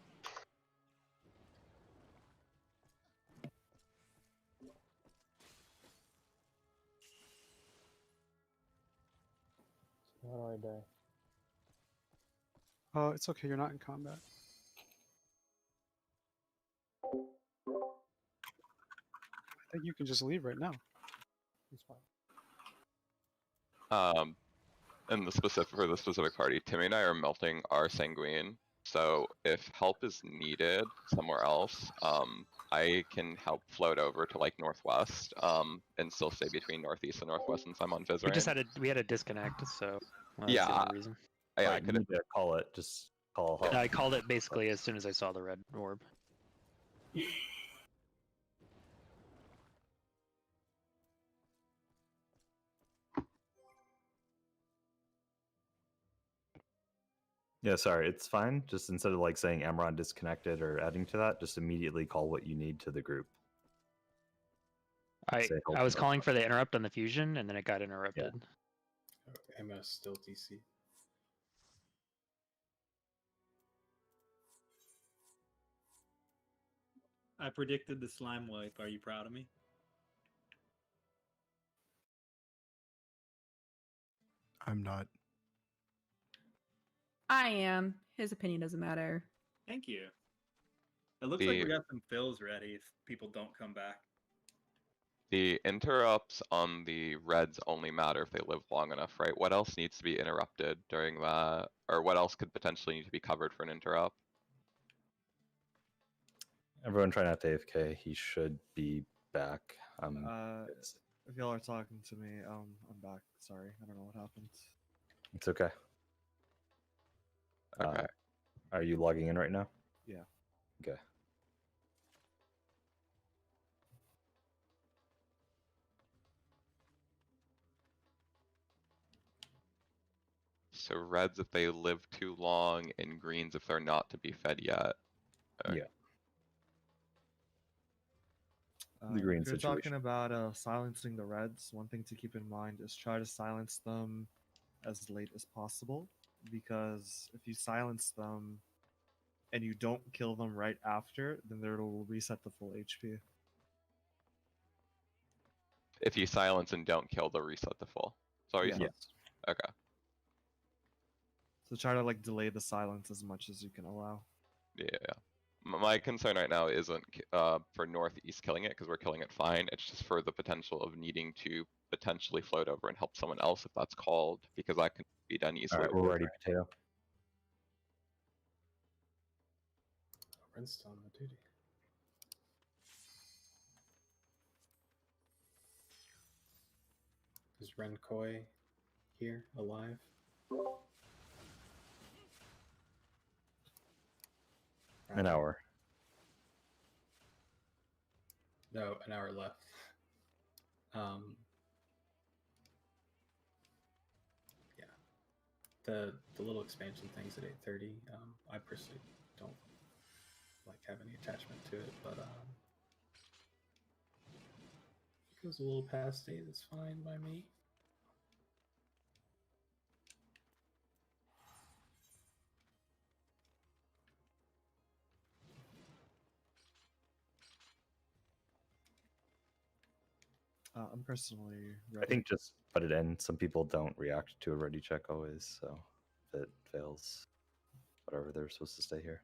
How do I die? Oh, it's okay. You're not in combat. I think you can just leave right now. It's fine. In the specific party, Timmy and I are melting our sanguine. So if help is needed somewhere else, I can help float over to like northwest, and still stay between northeast and northwest since I'm on Vizrain. We had a disconnect, so that's Yeah, the only reason. Yeah, I You could need to call it. Just call help. I called it basically as soon as I saw the red orb. Yeah, sorry, it's fine. Just instead of like saying Amron disconnected or adding to that, just immediately call what you need to the group. Say help I was note. calling for the interrupt on the fusion, and then it got interrupted. MS still DC. I predicted the slime wipe. Are you proud of me? I'm not. I am. His opinion doesn't matter. Thank you. It looks like we got some fills ready if people don't come back. The interrupts on the reds only matter if they live long enough, right? What else needs to be interrupted during that, or what else could potentially need to be covered for an interrupt? Everyone try not to AFK. He should be back. If y'all are talking to me, I'm back. Sorry, I don't know what happened. It's okay. Okay. Are you logging in right now? Yeah. Okay. So reds if they live too long, and greens if they're not to be fed yet. Yeah. If green you're situation. talking about silencing the reds, one thing to keep in mind is try to silence them as late as possible, because if you silence them and you don't kill them right after, then it'll reset the full HP. If you silence and don't kill, they'll reset the full. Sorry. Yeah. Okay. So try to like delay the silence as much as you can allow. Yeah. My concern right now isn't for northeast killing it, because we're killing it fine. It's just for the potential of needing to potentially float over and help someone else if that's called, because that can be done easily. Alright, we're ready, potato. Ren's still on the duty. Is Ren Koi here, alive? An hour. No, an hour left. Yeah. The little expansion things at 8:30. I personally don't like have any attachment to it, but if it goes a little past 8, it's fine by me. I'm personally ready. I think just put it in. Some people don't react to a ready check always, so if it fails, whatever, they're supposed to stay here.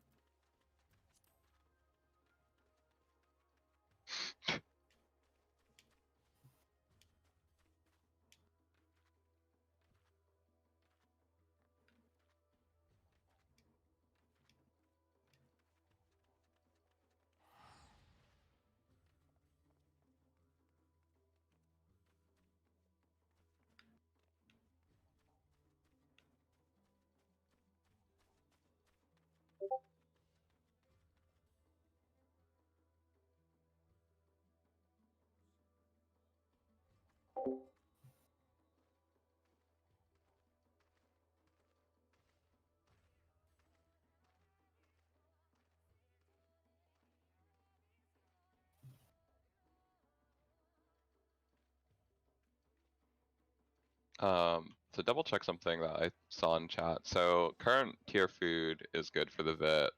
To double check something that I saw in chat. So current tier food is good for the VIT,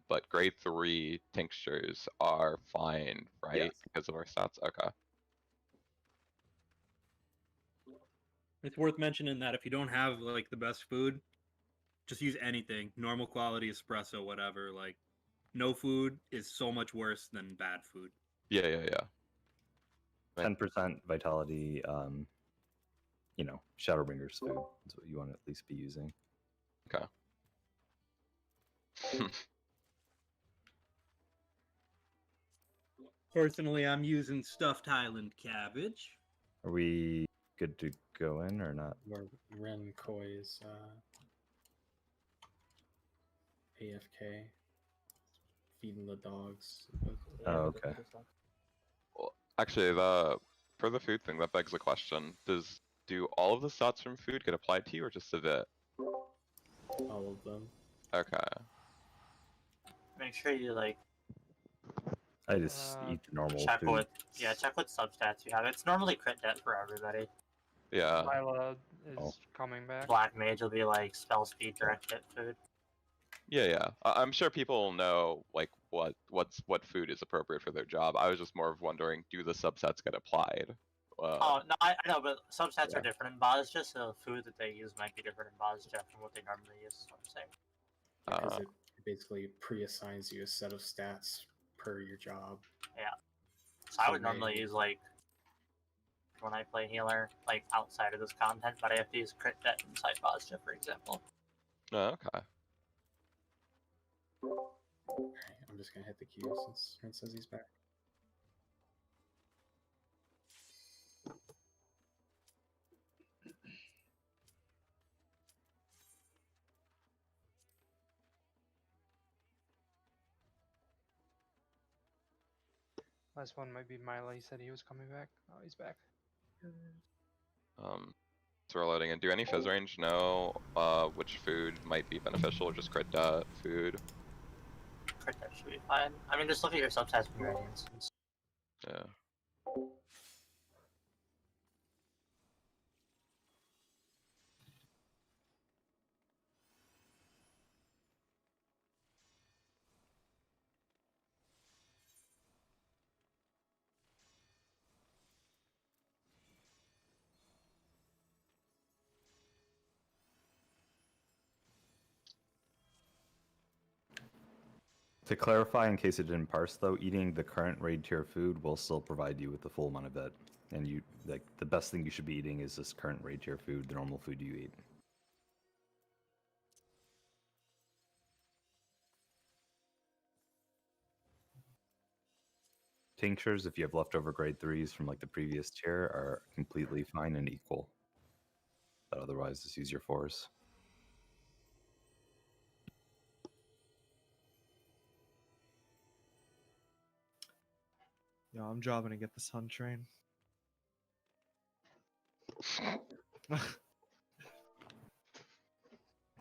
but grade 3 tinctures are fine, right? Yes. Because of our stats. Okay. It's worth mentioning that if you don't have like the best food, just use anything, normal quality espresso, whatever. Like, no food is so much worse than bad food. Yeah. 10% vitality, you know, Shadowbringer's food is what you want to at least be using. Okay. Personally, I'm using stuffed Highland cabbage. Are we good to go in or not? Where Ren Koi is AFK, feeding the dogs. Oh, okay. Well, actually, for the food thing, that begs the question: do all of the stats from food get applied to you, or just the VIT? All of them. Okay. Make sure you like I just eat the normal check food. what substats you have. It's normally crit debt for everybody. Yeah. Lila is coming back. Black mage will be like spell speed direct hit food. Yeah. I'm sure people know like what food is appropriate for their job. I was just more of wondering, do the subsets get applied? Oh no, I know, but subsets are different in Bozja, so the food that they use might be different in Bozja from what they normally use. Is what I'm saying. Because it basically pre-assigns you a set of stats per your job. Yeah. So I would normally use like when I play healer, like outside of this content, but I have to use crit debt inside Bozja, for example. Oh, okay. Alright, I'm just gonna hit the Q since Ren says he's back. Last one might be Mila. He said he was coming back. Oh, he's back. So we're loading in. Do any Fizz range know which food might be beneficial, or just crit dot food? Crit dot should be fine. I mean, just look at your substats when you're in the instance. Yeah. To clarify, in case it didn't parse though, eating the current raid tier food will still provide you with the full amount of it. And you like the best thing you should be eating is this current raid tier food, the normal food you eat. Tinctures, if you have leftover grade 3s from like the previous tier, are completely fine and equal. But otherwise, just use your 4s. Yeah, I'm jobbing to get the sun train.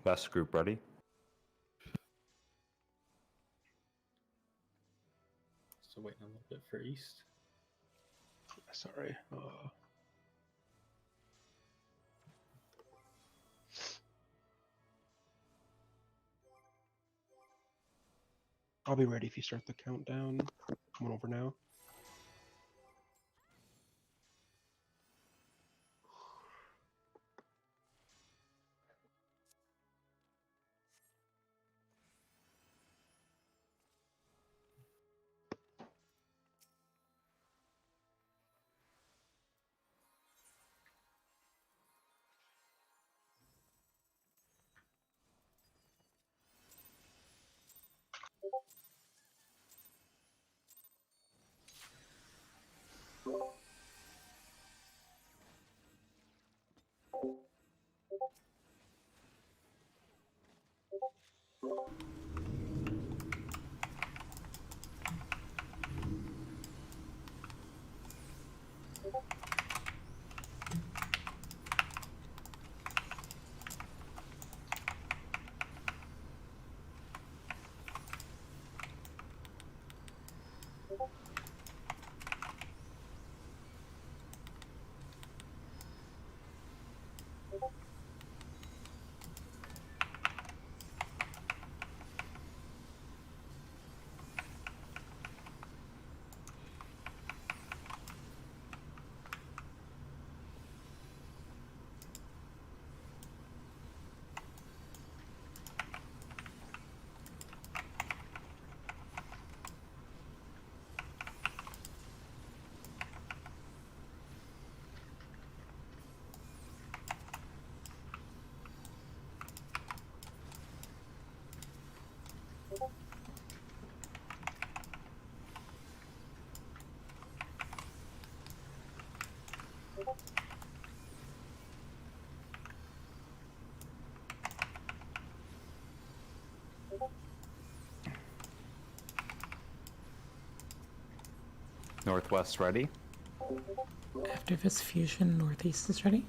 Best group ready? Still waiting a little bit for East. Sorry. I'll be ready if you start the countdown. Coming over now. Northwest ready? After this fusion, Northeast is ready.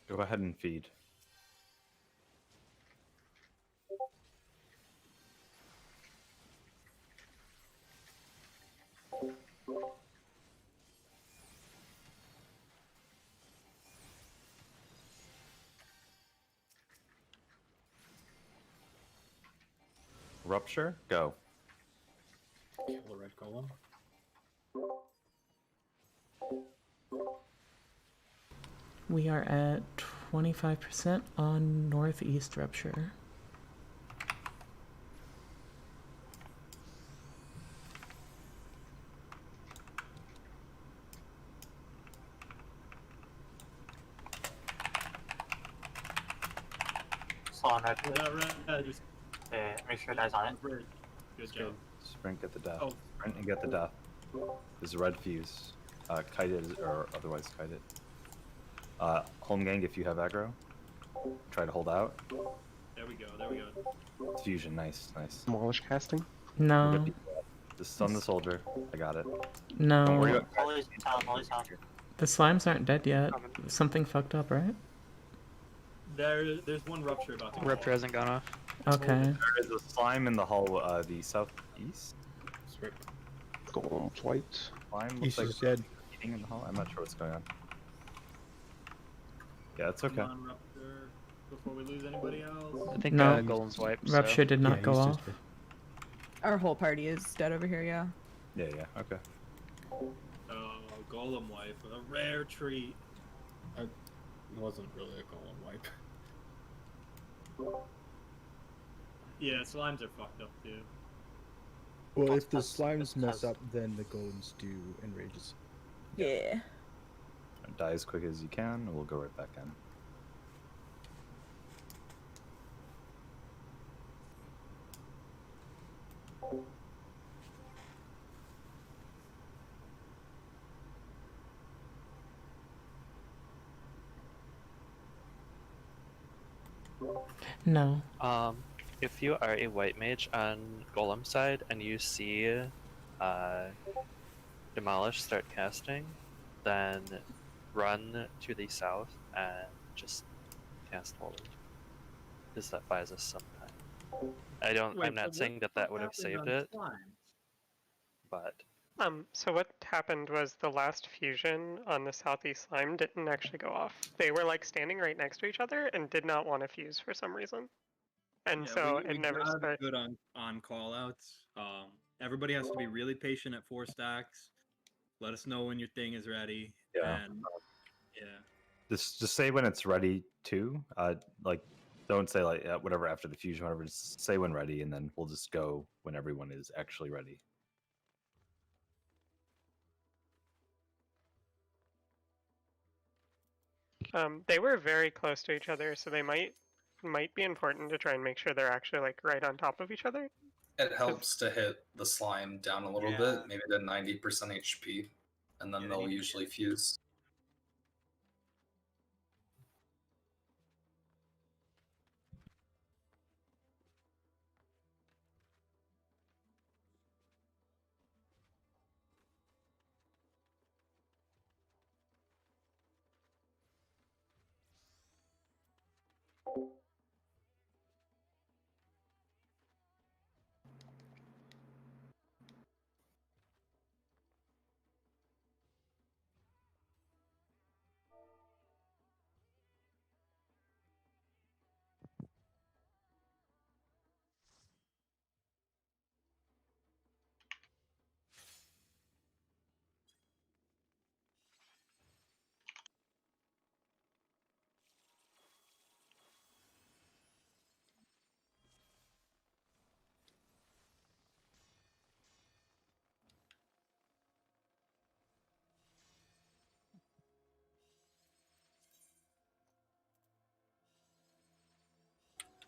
Go ahead and feed. Rupture, go. Kill the red golem. We are at 25% on Northeast Rupture. Slow on red. Just make sure it dies on it. Good job. Sprint, get the death. Oh. Sprint and get the death. There's a red fuse. Kite it or otherwise kite it. Home gang if you have aggro. Try to hold out. There we go. There we go. Fusion, nice, nice. Demolish casting. No. Just stun the soldier. I got it. No. Don't worry about Holy's town, Holy's town. The slimes aren't dead yet. Something fucked up, right? There's one rupture about to Rupture hasn't gone off. Okay. There is a slime in the hall, the southeast. Golem's white. Slime looks He's like just dead. eating in the hall. I'm not sure what's going on. Yeah, it's okay. Come on, rupture, before we lose anybody else. I think No. Golem's wiped. Rupture did not Yeah, go he's off. just dead. Our whole party is dead over here, yeah. Yeah, yeah, okay. Oh, golem wife, a rare treat. It wasn't really a golem wipe. Yeah, slimes are fucked up too. Well, if the slimes mess up, then the golems do enrages. Yeah. Die as quick as you can, and we'll go right back in. No. If you are a white mage on Golem side and you see Demolish start casting, then run to the south and just cast Holy. Because that buys us some time. I'm not saying that would have saved it, but So what happened was the last fusion on the southeast slime didn't actually go off. They were like standing right next to each other and did not want to fuse for some reason. And Yeah, so we it never gotta be started. good on call outs. Everybody has to be really patient at 4 stacks. Let us know when your thing is ready. Yeah. And yeah. Just say when it's ready too. Like, don't say like whatever after the fusion, whatever. Just say when ready, and then we'll just go when everyone is actually ready. They were very close to each other, so they might be important to try and make sure they're actually like right on top of each other. It helps to hit the slime down a little bit, maybe to 90% HP, and then they'll usually fuse.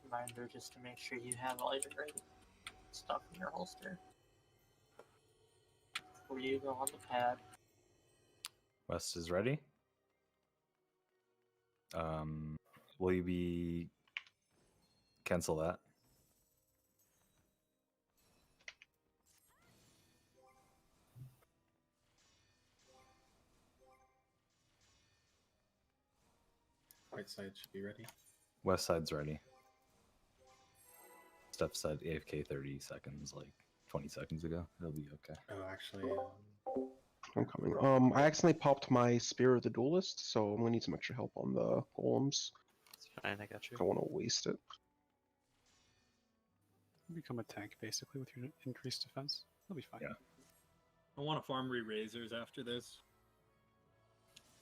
Reminder just to make sure you have all your great stuff in your holster. Before you go on the pad. West is ready. Will you be cancel that? White side should be ready. West side's ready. Steph said AFK 30 seconds, like 20 seconds ago. It'll be okay. Oh, actually, I'm coming. I accidentally popped my Spear of the Duelist, so I'm gonna need some extra help on the golems. it's fine, I got you. I don't want to waste it. Become a tank basically with your increased defense. That'll be fine. Yeah. I want to farm re-razors after this.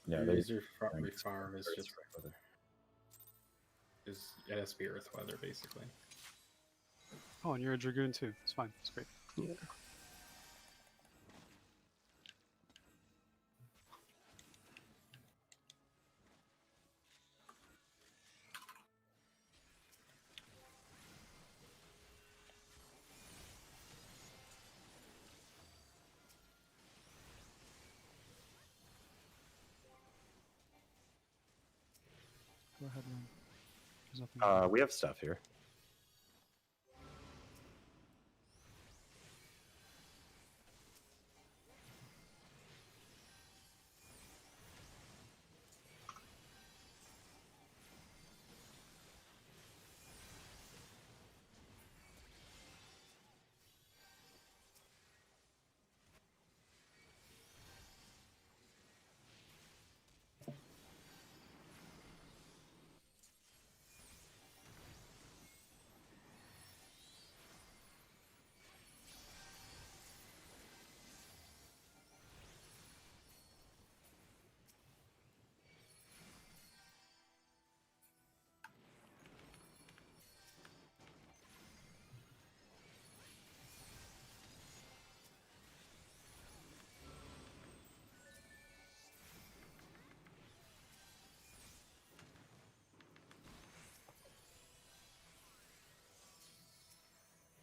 Yeah, Razor Refarm is just yeah, Spear with weather basically. Oh, and you're a Dragoon too. It's fine. It's great. Yeah. Go ahead, man. There's nothing. We have stuff here.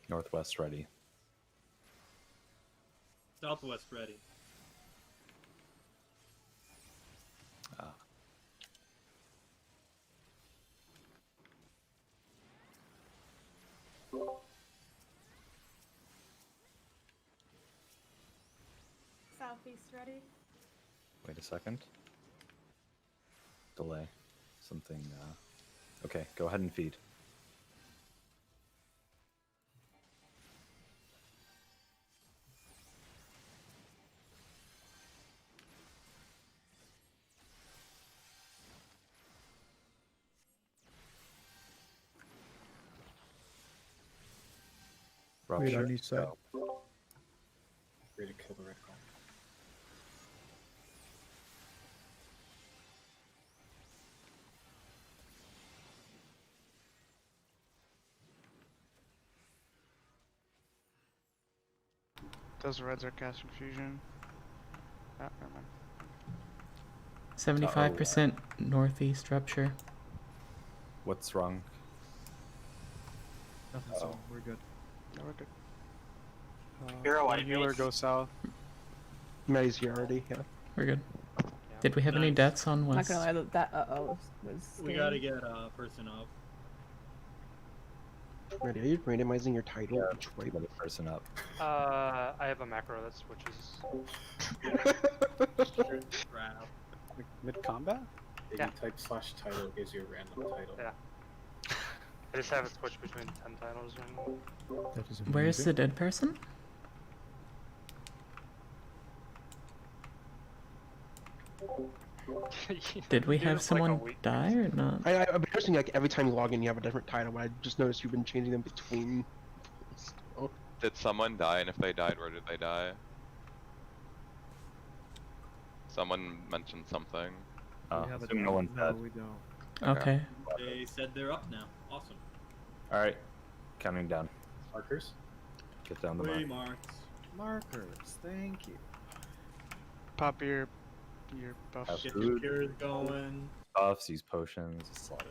Northwest ready. Southwest ready. Southeast ready. Wait a second. Delay. Something. Okay, go ahead and feed. Wait, on each side. Ready to kill the red card. Those reds are casting fusion. Ah, never mind. 75% northeast rupture. What's wrong? Nothing's wrong. We're good. No, we're good. Hero, One I healer base. go south. Maddie's here already, yeah. We're good. Did we have any deaths on Not west? gonna lie, that was We gotta get a person up. Maddie, are you randomizing your title Yeah, each way? get a person up. I have a macro that switches. Crap. Mid combat? If Yeah. you type /title, it gives you a random title. Yeah. I just have it switch between 10 titles and That is Where's the amazing. dead person? Did we Do have this like a someone week. die or not? I've been noticing like every time you log in, you have a different title. But I just noticed you've been changing them between. Oh, Did someone die, and if they died, where did they die? Someone mentioned something. We have a Assume no one's no, dead. we don't. Okay. They said they're up now. Awesome. All right, counting down. Markers? Get down the Way mark. marks. Markers. Thank you. Pop your buffs. Have Get food. the cures going. Buffs, use potions, slaughter.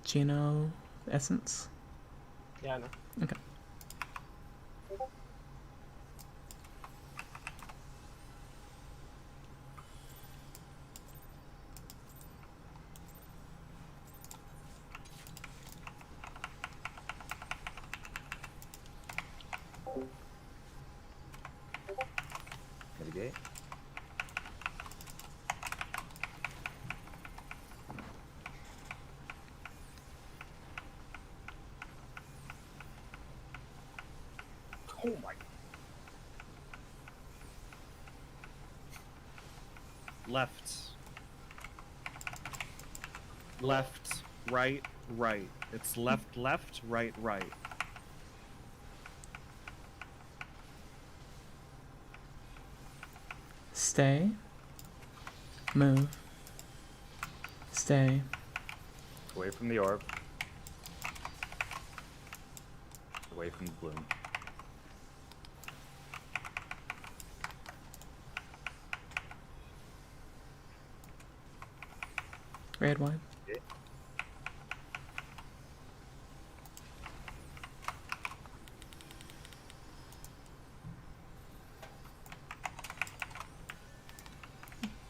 Geno essence. Yeah, I know. Okay. Mitigate. Oh my. Left. Left, right, right. It's left, left, right, right. Stay. Move. Stay. Away from the orb. Away from the bloom. Red one. Okay.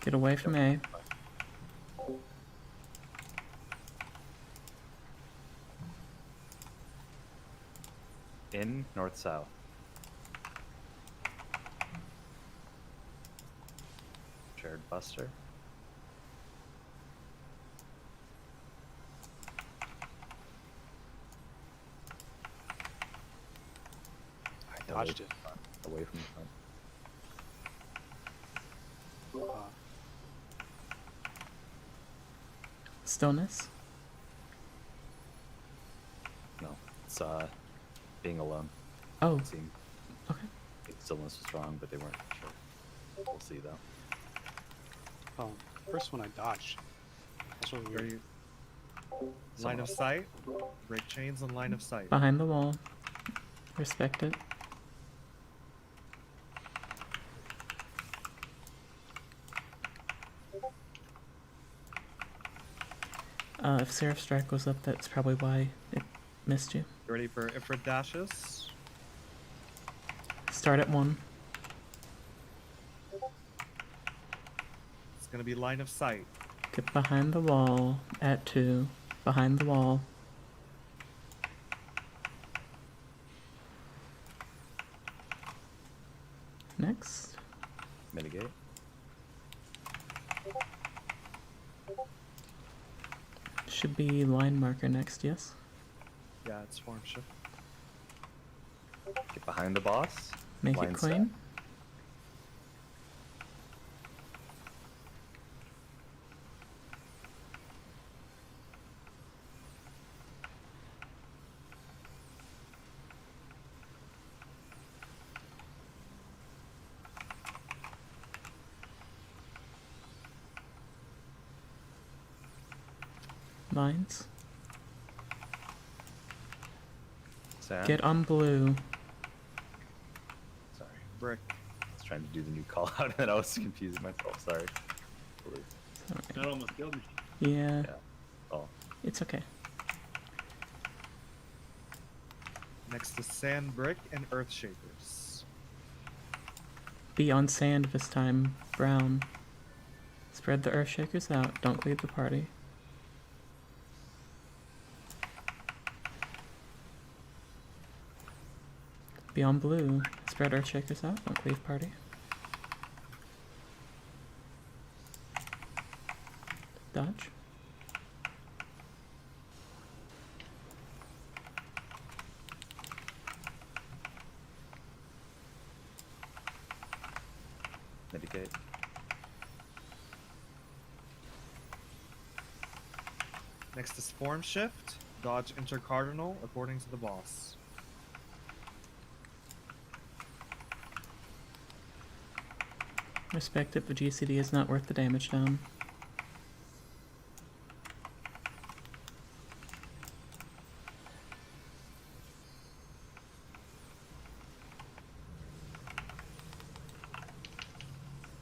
Get away from A. In, north, south. Shared buster. I dodged it. Away from the front. Stillness. No, it's being alone. Oh. It seemed. Okay. I think stillness was wrong, but they weren't sure. We'll see though. Oh, first one I dodged. That's really weird. Line of sight. Break chains on line of sight. Behind the wall. Respect it. If Seraph Strike goes up, that's probably why it missed you. Ready for Ifrit dashes? Start at 1. It's gonna be line of sight. Get behind the wall at 2. Behind the wall. Next. Mitigate. Should be line marker next, yes? Yeah, it's form shift. Get behind the boss. Make line it clean. Lines. Sand. Get on blue. Sorry. Brick. I was trying to do the new call out and then I was confusing myself. Sorry. That almost killed me. Yeah. Oh. It's okay. Next is sand, brick, and earth shakers. Be on sand this time, brown. Spread the earth shakers out. Don't cleave the party. Be on blue. Spread earth shakers out. Don't cleave party. Dodge. Mitigate. Next is form shift. Dodge intercardinal according to the boss. Respect it, but GCD is not worth the damage down.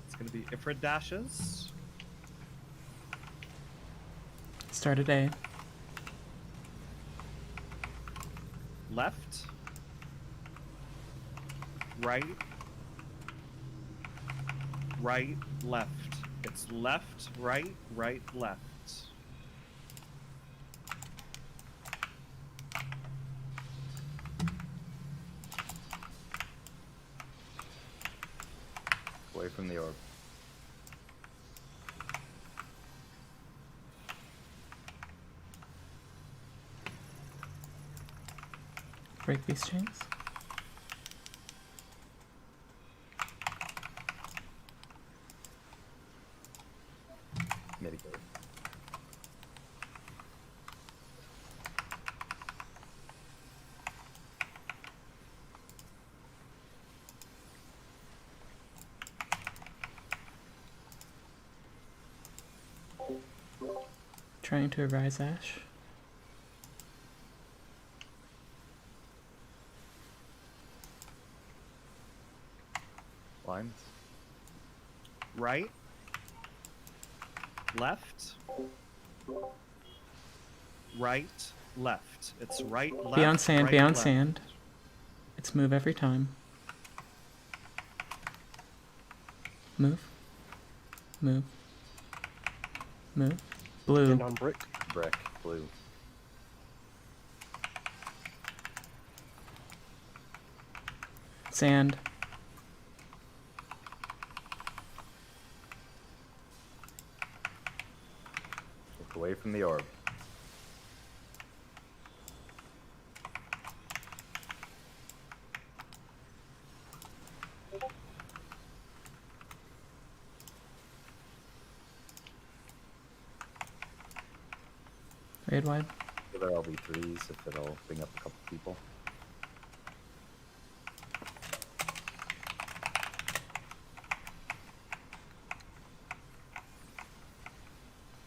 It's gonna be Ifrit dashes. Start at A. Left. Right. Right, left. It's left, right, right, left. Away from the orb. Break these chains. Mitigate. Trying to arise Ash. Lines. Right. Left. Right, left. It's right, left. Be on sand, right, be on left. sand. It's move every time. Move. Move. Move. Blue. And on brick. Brick. Blue. Sand. Look away from the orb. Raid wide. There will be threes if it'll bring up a couple people.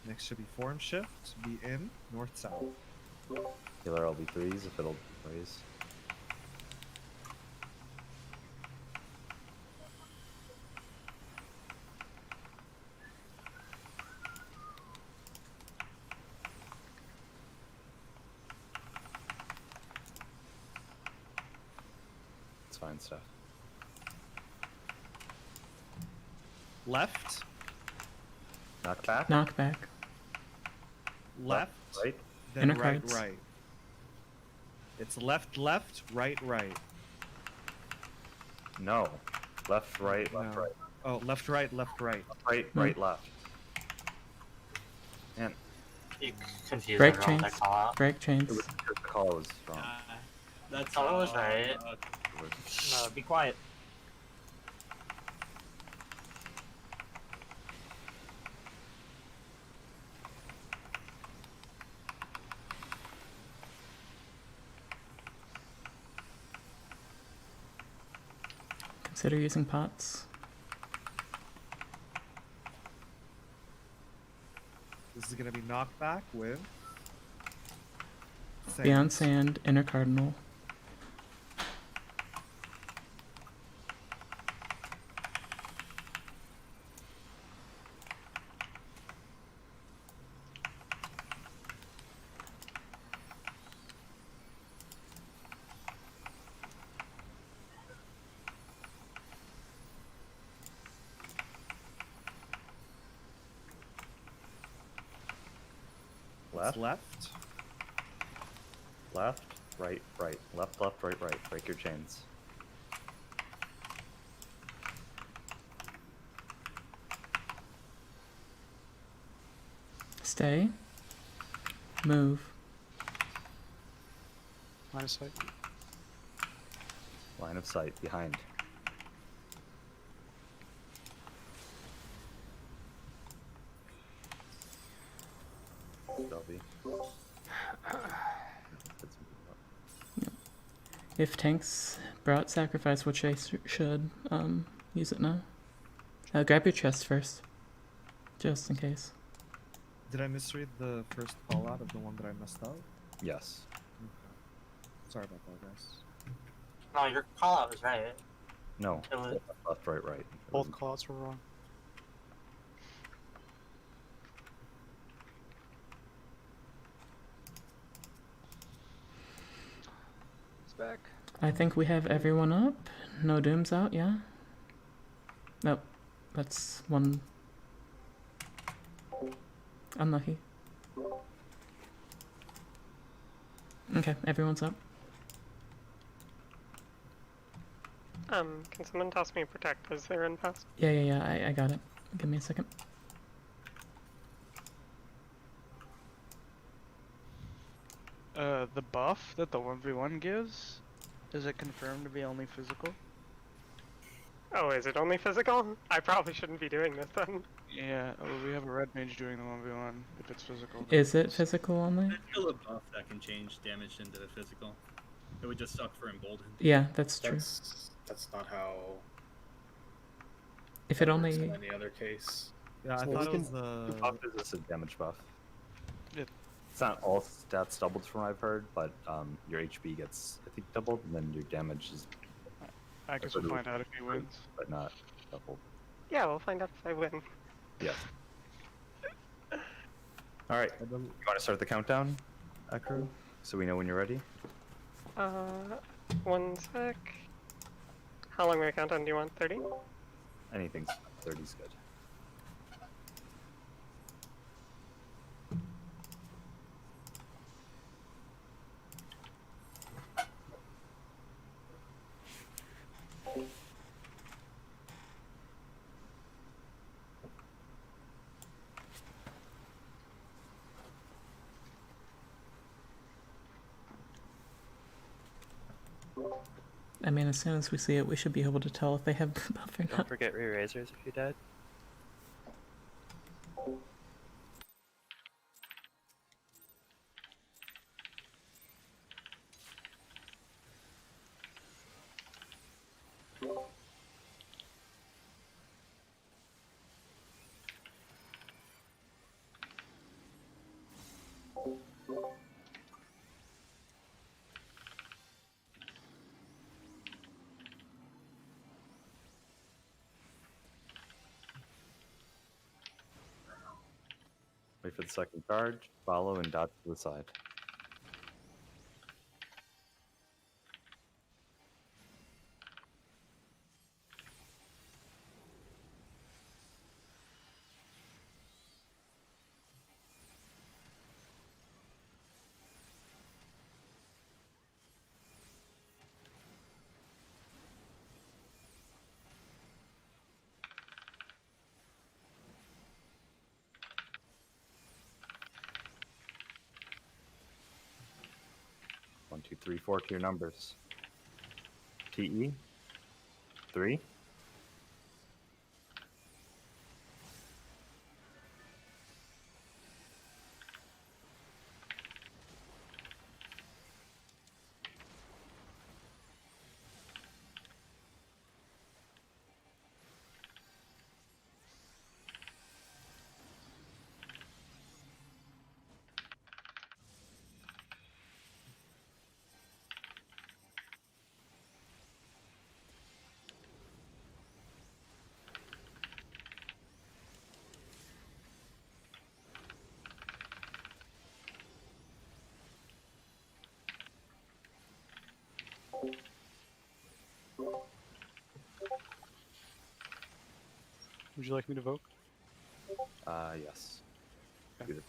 Next should be form shift. Be in north south. Healer will be threes if it'll raise. It's fine stuff. Left. Knock back. Knock back. Left. Right. Then Inner right. cards. Right. It's left. Left. Right. Right. No. Left, right, left, No. right. Oh, left. Right. Left. Right. Right, right, left. Man, You confused Break everyone chains. with that call out. Break chains. it was because the call was wrong. That's Oh, it was right. No, be quiet. Consider using pots. This is gonna be knockback with. Beyond sand. Inner cardinal. Left, Left. left, right, right. Left, left, right, right. Break your chains. Stay. Move. Line of sight. Line of sight behind. Shelby. If tanks brought sacrifice, which they should, use it now. Grab your chest first, just in case. Did I misread the first call out of the one that I messed up? Yes. Okay. Sorry about that, guys. No, your call out was right. No. It was- Left, right, right. It Both wasn't- callouts were wrong. It's back. I think we have everyone up. No dooms out, yeah? Nope. That's one. Unlucky. Okay, everyone's up. Can someone toss me protect as they run past? Yeah, I got it. Give me a second. The buff that the 1v1 gives, is it confirmed to be only physical? Oh, is it only physical? I probably shouldn't be doing this then. Yeah, we have a red mage doing the 1v1 if it's physical. then Is it it's- physical only? There's still a buff that can change damage into the physical. It would just suck for emboldened. Yeah, that's true. That's not how. If it works only. in any other case. Yeah, I So thought we it was can- the. buff is just a damage buff. It- It's not all stats doubled from what I've heard, but your HP gets, I think, doubled, and then your damage is, I guess we'll find out if he wins. but not doubled. Yeah, we'll find out if I win. Yes. All right. You want to start the countdown, crew, so we know when you're ready? 1 sec. How long of a countdown do you want? 30? Anything 30's good. I mean, as soon as we see it, we should be able to tell if they have the buff or Don't not. forget re-razors if you died. Wait for the second charge, follow, and dodge to the side. One, two, three, four to your numbers. TE. 3. Would you like me to vote? Yes. Okay. Good.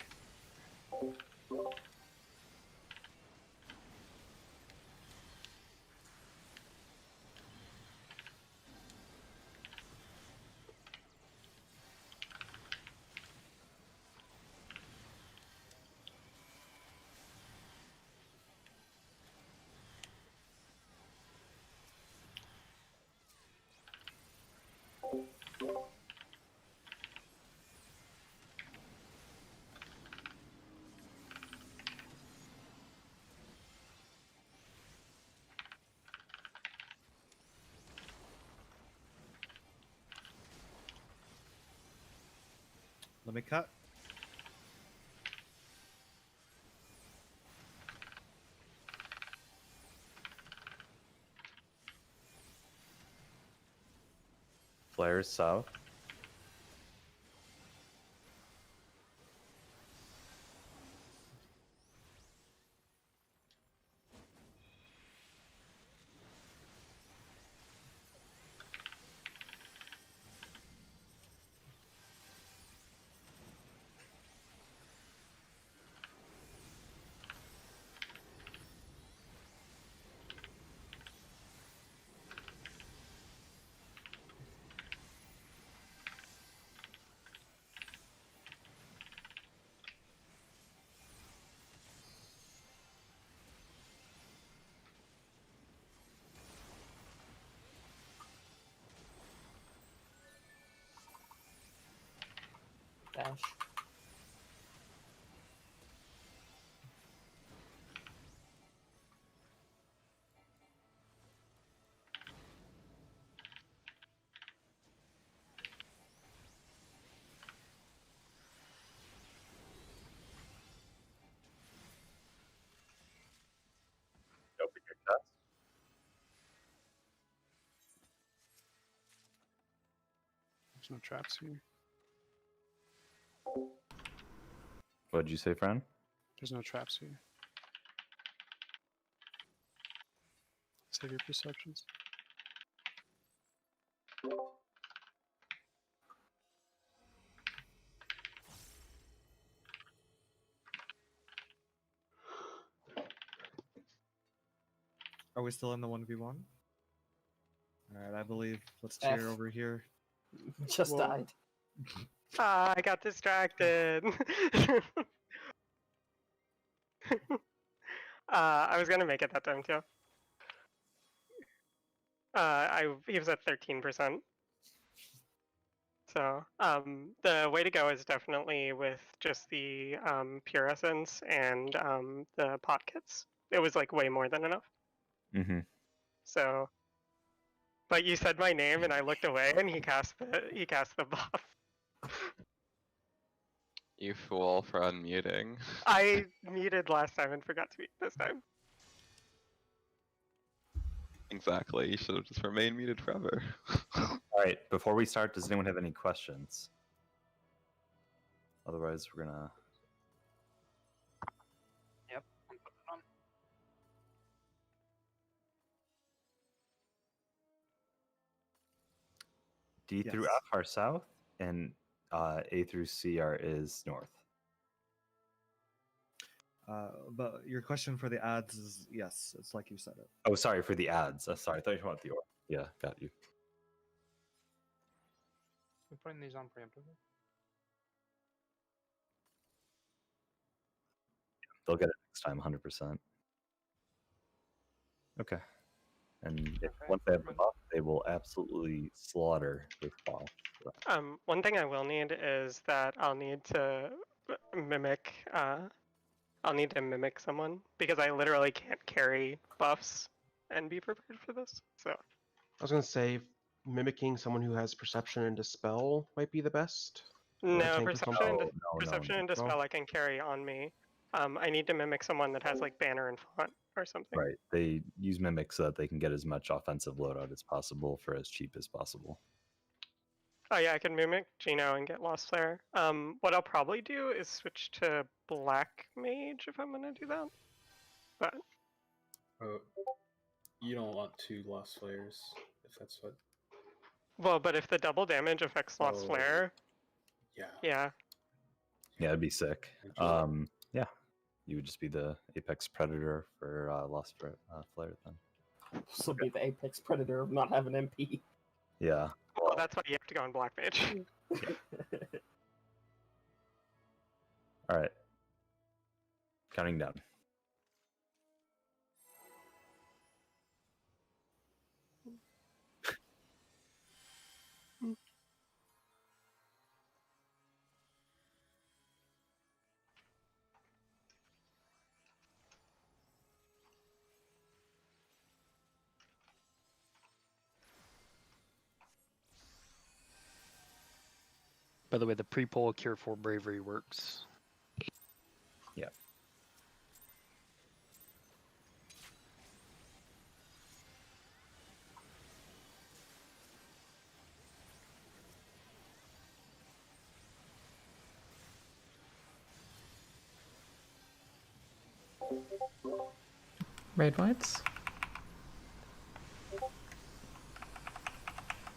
Let me cut. Flares south. Dash. Open your chest. There's no traps here. What did you say, friend? There's no traps here. Save your perceptions. Are we still in the 1v1? Alright, I believe. Let's cheer F. over here. Just Whoa. died. Ah, I got distracted. I was gonna make it that time too. He was at 13%. So the way to go is definitely with just the pure essence and the pot kits. It was like way more than enough. Mm-hmm. So, but you said my name and I looked away and he cast the buff. You fool for unmuting. I muted last time and forgot to mute this time. Exactly. You should have just remained muted forever. All right. Before we start, does anyone have any questions? Otherwise, we're gonna. Yep, I'm putting it on. D through Yes. F are south, and A through C is north. But your question for the ads is yes, it's like you said it. Oh, sorry for the ads. Sorry, I thought you wanted the order. Yeah, got you. We're putting these on preemptively. They'll get it next time, 100%. Okay. And once they have the buff, they will absolutely slaughter this boss. One thing I will need is that I'll need to mimic. I'll need to mimic someone because I literally can't carry buffs and be prepared for this. So I was gonna say mimicking someone who has perception and dispel might be the best. no, tank or something? perception and dispel I can carry on me. I need to mimic someone that has like banner and font or something. Right. They use mimic so that they can get as much offensive loadout as possible for as cheap as possible. Oh yeah, I can mimic Gino and get Lost Flare. What I'll probably do is switch to Black Mage if I'm gonna do that. But you don't want 2 Lost Flares if that's what. well, but if the double damage affects Lost Flare, yeah, yeah, it'd be sick. Yeah, you would just be the apex predator for Lost Flare then. This will be the apex predator of not having MP. Yeah. Well, that's why you have to go on Black Mage. All right. Counting down. By the way, the pre-poll Cure for Bravery works. Yeah. Red whites.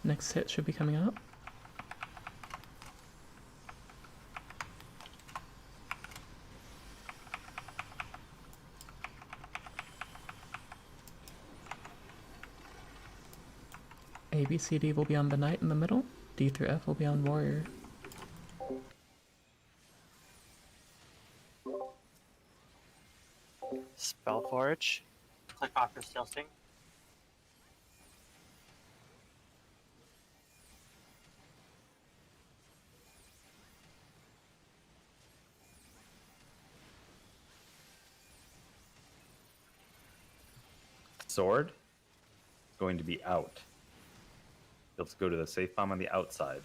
Next hit should be coming up. A, B, C, D will be on the knight in the middle. D through F will be on warrior. Spellforge. Click off for Steel Sting. Sword is going to be out. Let's go to the safe bomb on the outside.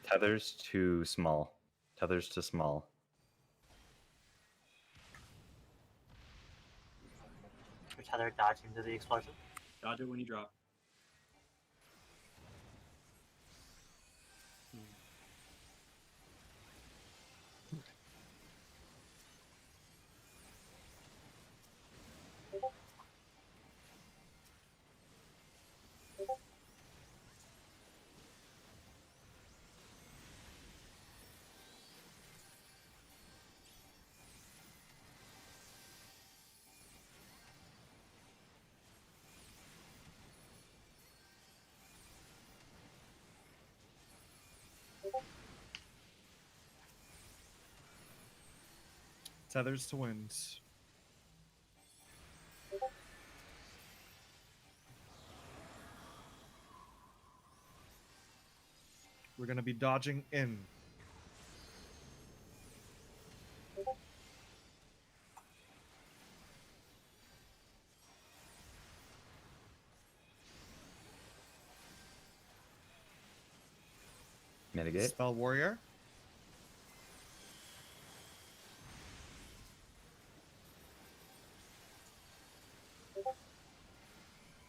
Tethers to small. Tethers to small. Your tether dodge into the explosion. Dodge it when you drop. Tethers to wind. We're gonna be dodging in. Mitigate. Spell Warrior.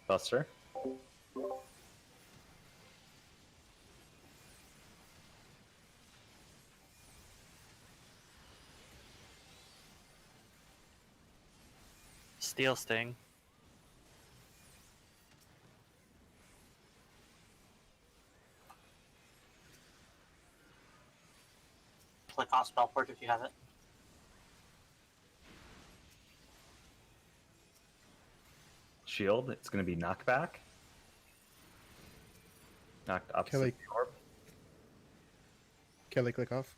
Buster. Steel Sting. Click off Spellport if you have it. Shield. It's going to be knockback. Knocked opposite Kelly. the orb. Kelly, click off.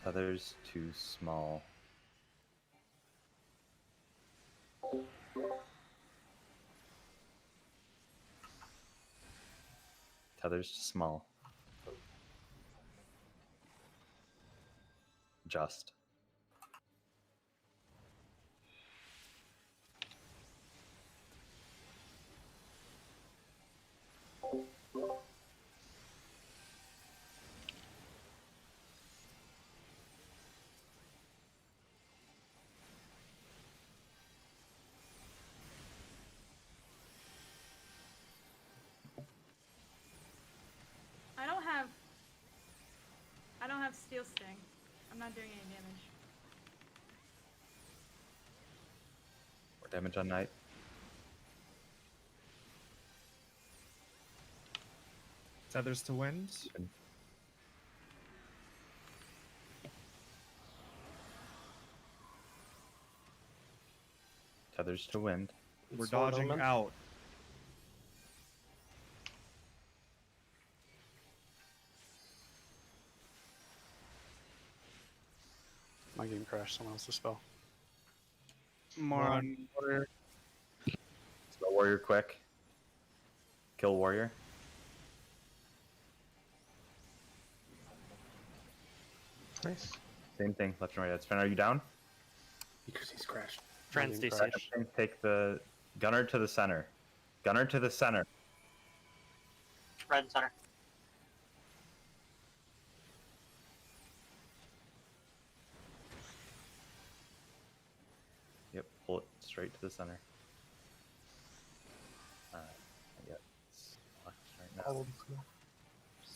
Tethers too small. Tethers too small. Just. I don't have Steel Sting. I'm not doing any damage. More damage on Knight. Tethers to wind. Tethers to wind. We're dodging out. My game crashed. Someone else's spell. More on water. Spell Warrior quick. Kill Warrior. Nice. Same thing, left and right. That's fine. Are you down? Because he's crashed. Friends DC. Take the gunner to the center. Gunner to the center. Red center. Yep, pull it straight to the center. Yeah, it's locked right now.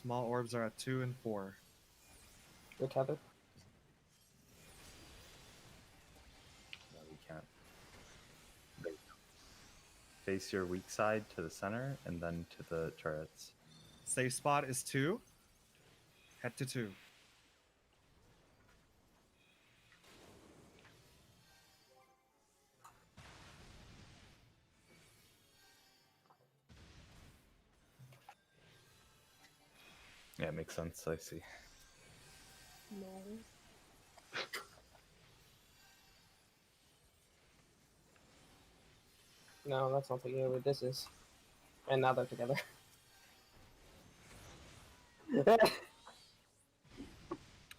Small orbs are at 2 and 4. You're tethered. No, we can't. There you go. Face your weak side to the center and then to the turrets. Safe spot is 2. Head to 2. Yeah, it makes sense. I see. No. No, that's not together. This is. And now they're together.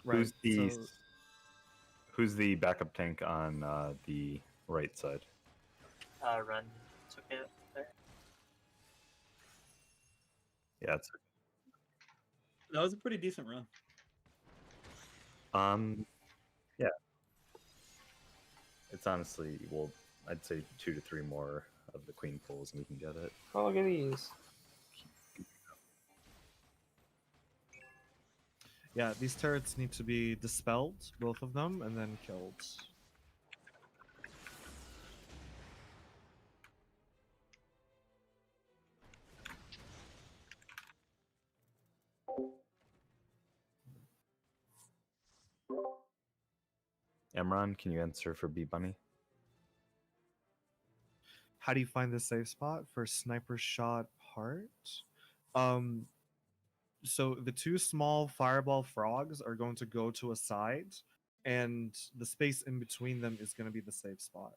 Right. so- Who's the backup tank on the right side? Red took it there. Yeah, it's That was a pretty decent run. yeah. It's honestly, well, I'd say 2 to 3 more of the queen pulls and we can get it. Oh, look at these. Yeah, these turrets need to be dispelled, both of them, and then killed. Emron, can you answer for B Bunny? How do you find the safe spot for sniper shot part? So the two small fireball frogs are going to go to a side, and the space in between them is going to be the safe spot.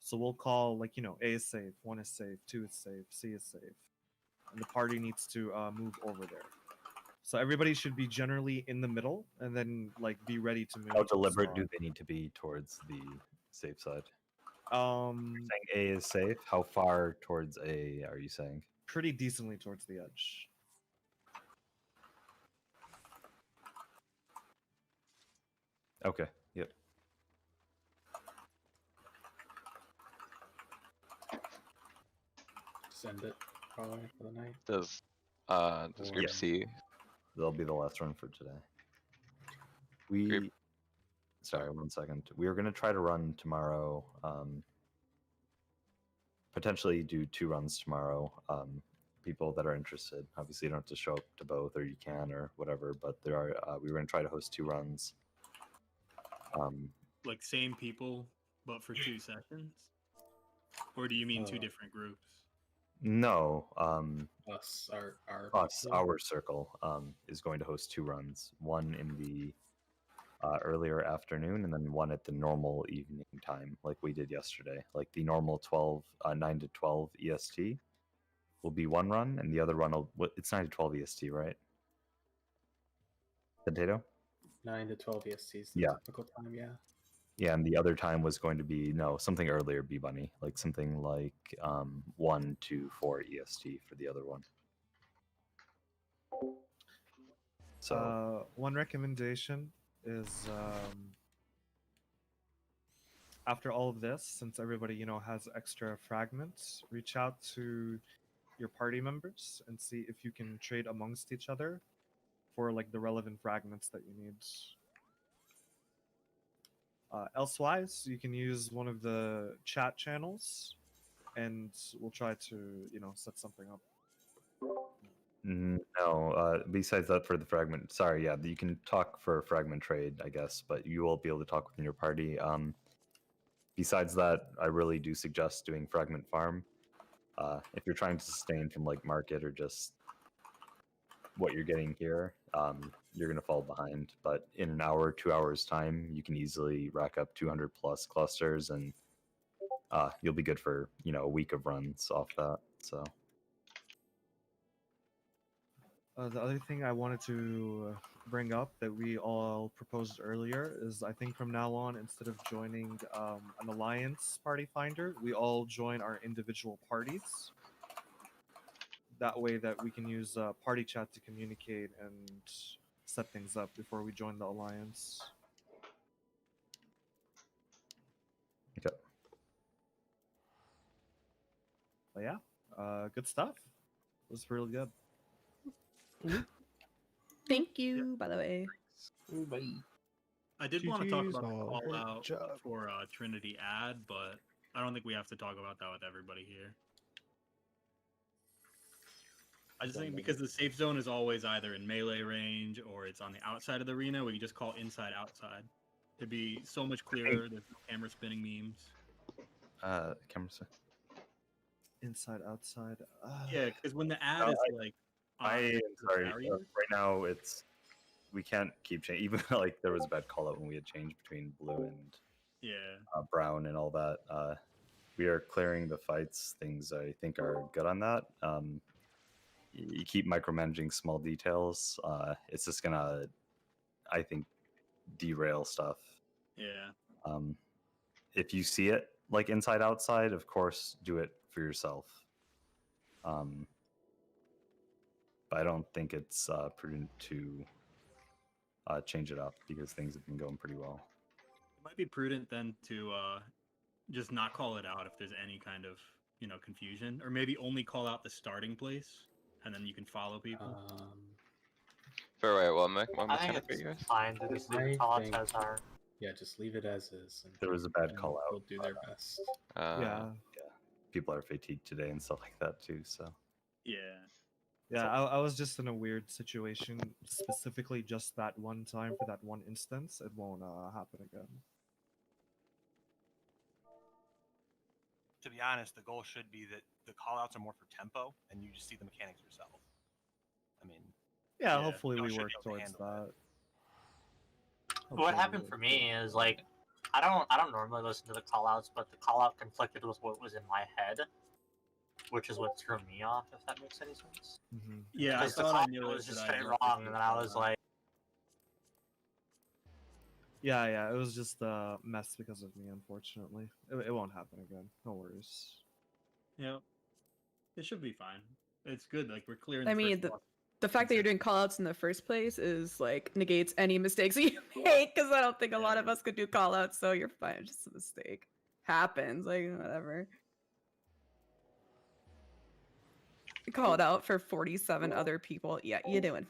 So we'll call, like, you know, A is safe, 1 is safe, 2 is safe, C is safe. And the party needs to move over there. So everybody should be generally in the middle, and then, like, be ready to move. How to the deliberate spot. do they need to be towards the safe side? Um, You're saying A is safe. How far towards A are you saying? Pretty decently towards the edge. Okay. Yep. Send it probably for the night. Does group Yeah. C? That'll be the last run for today. Sorry, 1 second. We were gonna try to run tomorrow. Potentially do 2 runs tomorrow. People that are interested. Obviously, you don't have to show up to both, or you can, or whatever. But there are. We were gonna try to host 2 runs. Like same people, but for 2 sessions? Or do you mean 2 different groups? No. Us, our Our circle is going to host 2 runs. One in the earlier afternoon, and then one at the normal evening time, like we did yesterday. Like the normal 9 to 12 EST will be 1 run, and the other run it's 9 to 12 EST, right? Potato? 9 to 12 EST is the Yeah. typical time, yeah. Yeah, and the other time was going to be something earlier, B Bunny, like something like 1 to 4 EST for the other one. So one recommendation is after all of this, since everybody, you know, has extra fragments, reach out to your party members and see if you can trade amongst each other for, like, the relevant fragments that you need. Elsewise, you can use one of the chat channels, and we'll try to, you know, set something up. no, besides that, for the fragment, sorry, yeah, you can talk for fragment trade, I guess, but you won't be able to talk within your party. Besides that, I really do suggest doing fragment farm. If you're trying to sustain from, like, market or just what you're getting here, you're going to fall behind. But in an hour, 2 hours time, you can easily rack up 200 plus clusters, and you'll be good for, you know, a week of runs off that. So the other thing I wanted to bring up that we all proposed earlier is, I think from now on, instead of joining an alliance party finder, we all join our individual parties. That way that we can use party chat to communicate and set things up before we join the alliance. Okay. But yeah, good stuff. It was really good. Thank you, by the way. I did want to talk GG's about the all. call Good out job. for Trinity ad, but I don't think we have to talk about that with everybody here. I just think because the safe zone is always either in melee range or it's on the outside of the arena, we can just call inside outside. It'd be so much clearer. There's no camera spinning memes. Camera spin. Inside, outside. Yeah, because when the ad is like, I am the sorry. barrier- Right now, we can't keep changing. Even like there was a bad call out when we had changed between blue and yeah, brown and all that. We are clearing the fights. Things I think are good on that. You keep micromanaging small details. It's just gonna, I think, derail stuff. yeah. If you see it like inside outside, of course, do it for yourself. But I don't think it's prudent to change it up because things have been going pretty well. It might be prudent then to just not call it out if there's any kind of, you know, confusion, or maybe only call out the starting place, and then you can follow people. Fair way. What I think it's fine to just leave call outs as are. Yeah, just leave it as is. And There was a bad call out. We'll do their best. Yeah. People are fatigued today and stuff like that too. So yeah. Yeah, I was just in a weird situation, specifically just that one time for that one instance. It won't happen again. To be honest, the goal should be that the callouts are more for tempo, and you just see the mechanics yourself. I mean, Yeah, hopefully we work towards that. What happened for me is like I don't normally listen to the callouts, but the callout conflicted with what was in my head, which is what threw me off. If that makes any sense. Yeah, I Because the thought I callout knew was it, just but I straight didn't wrong, think and then I was like, Yeah, it was just a mess because of me, unfortunately. It won't happen again. No worries. Yeah, it should be fine. It's good. Like we're clearing. I the mean, first the, block. the fact that you're doing callouts in the first place is like negates any mistakes you make, because I don't think a lot of us could do callouts, so you're fine. It's just a mistake. Happens, like whatever. You called out for 47 other people. Yeah, you're doing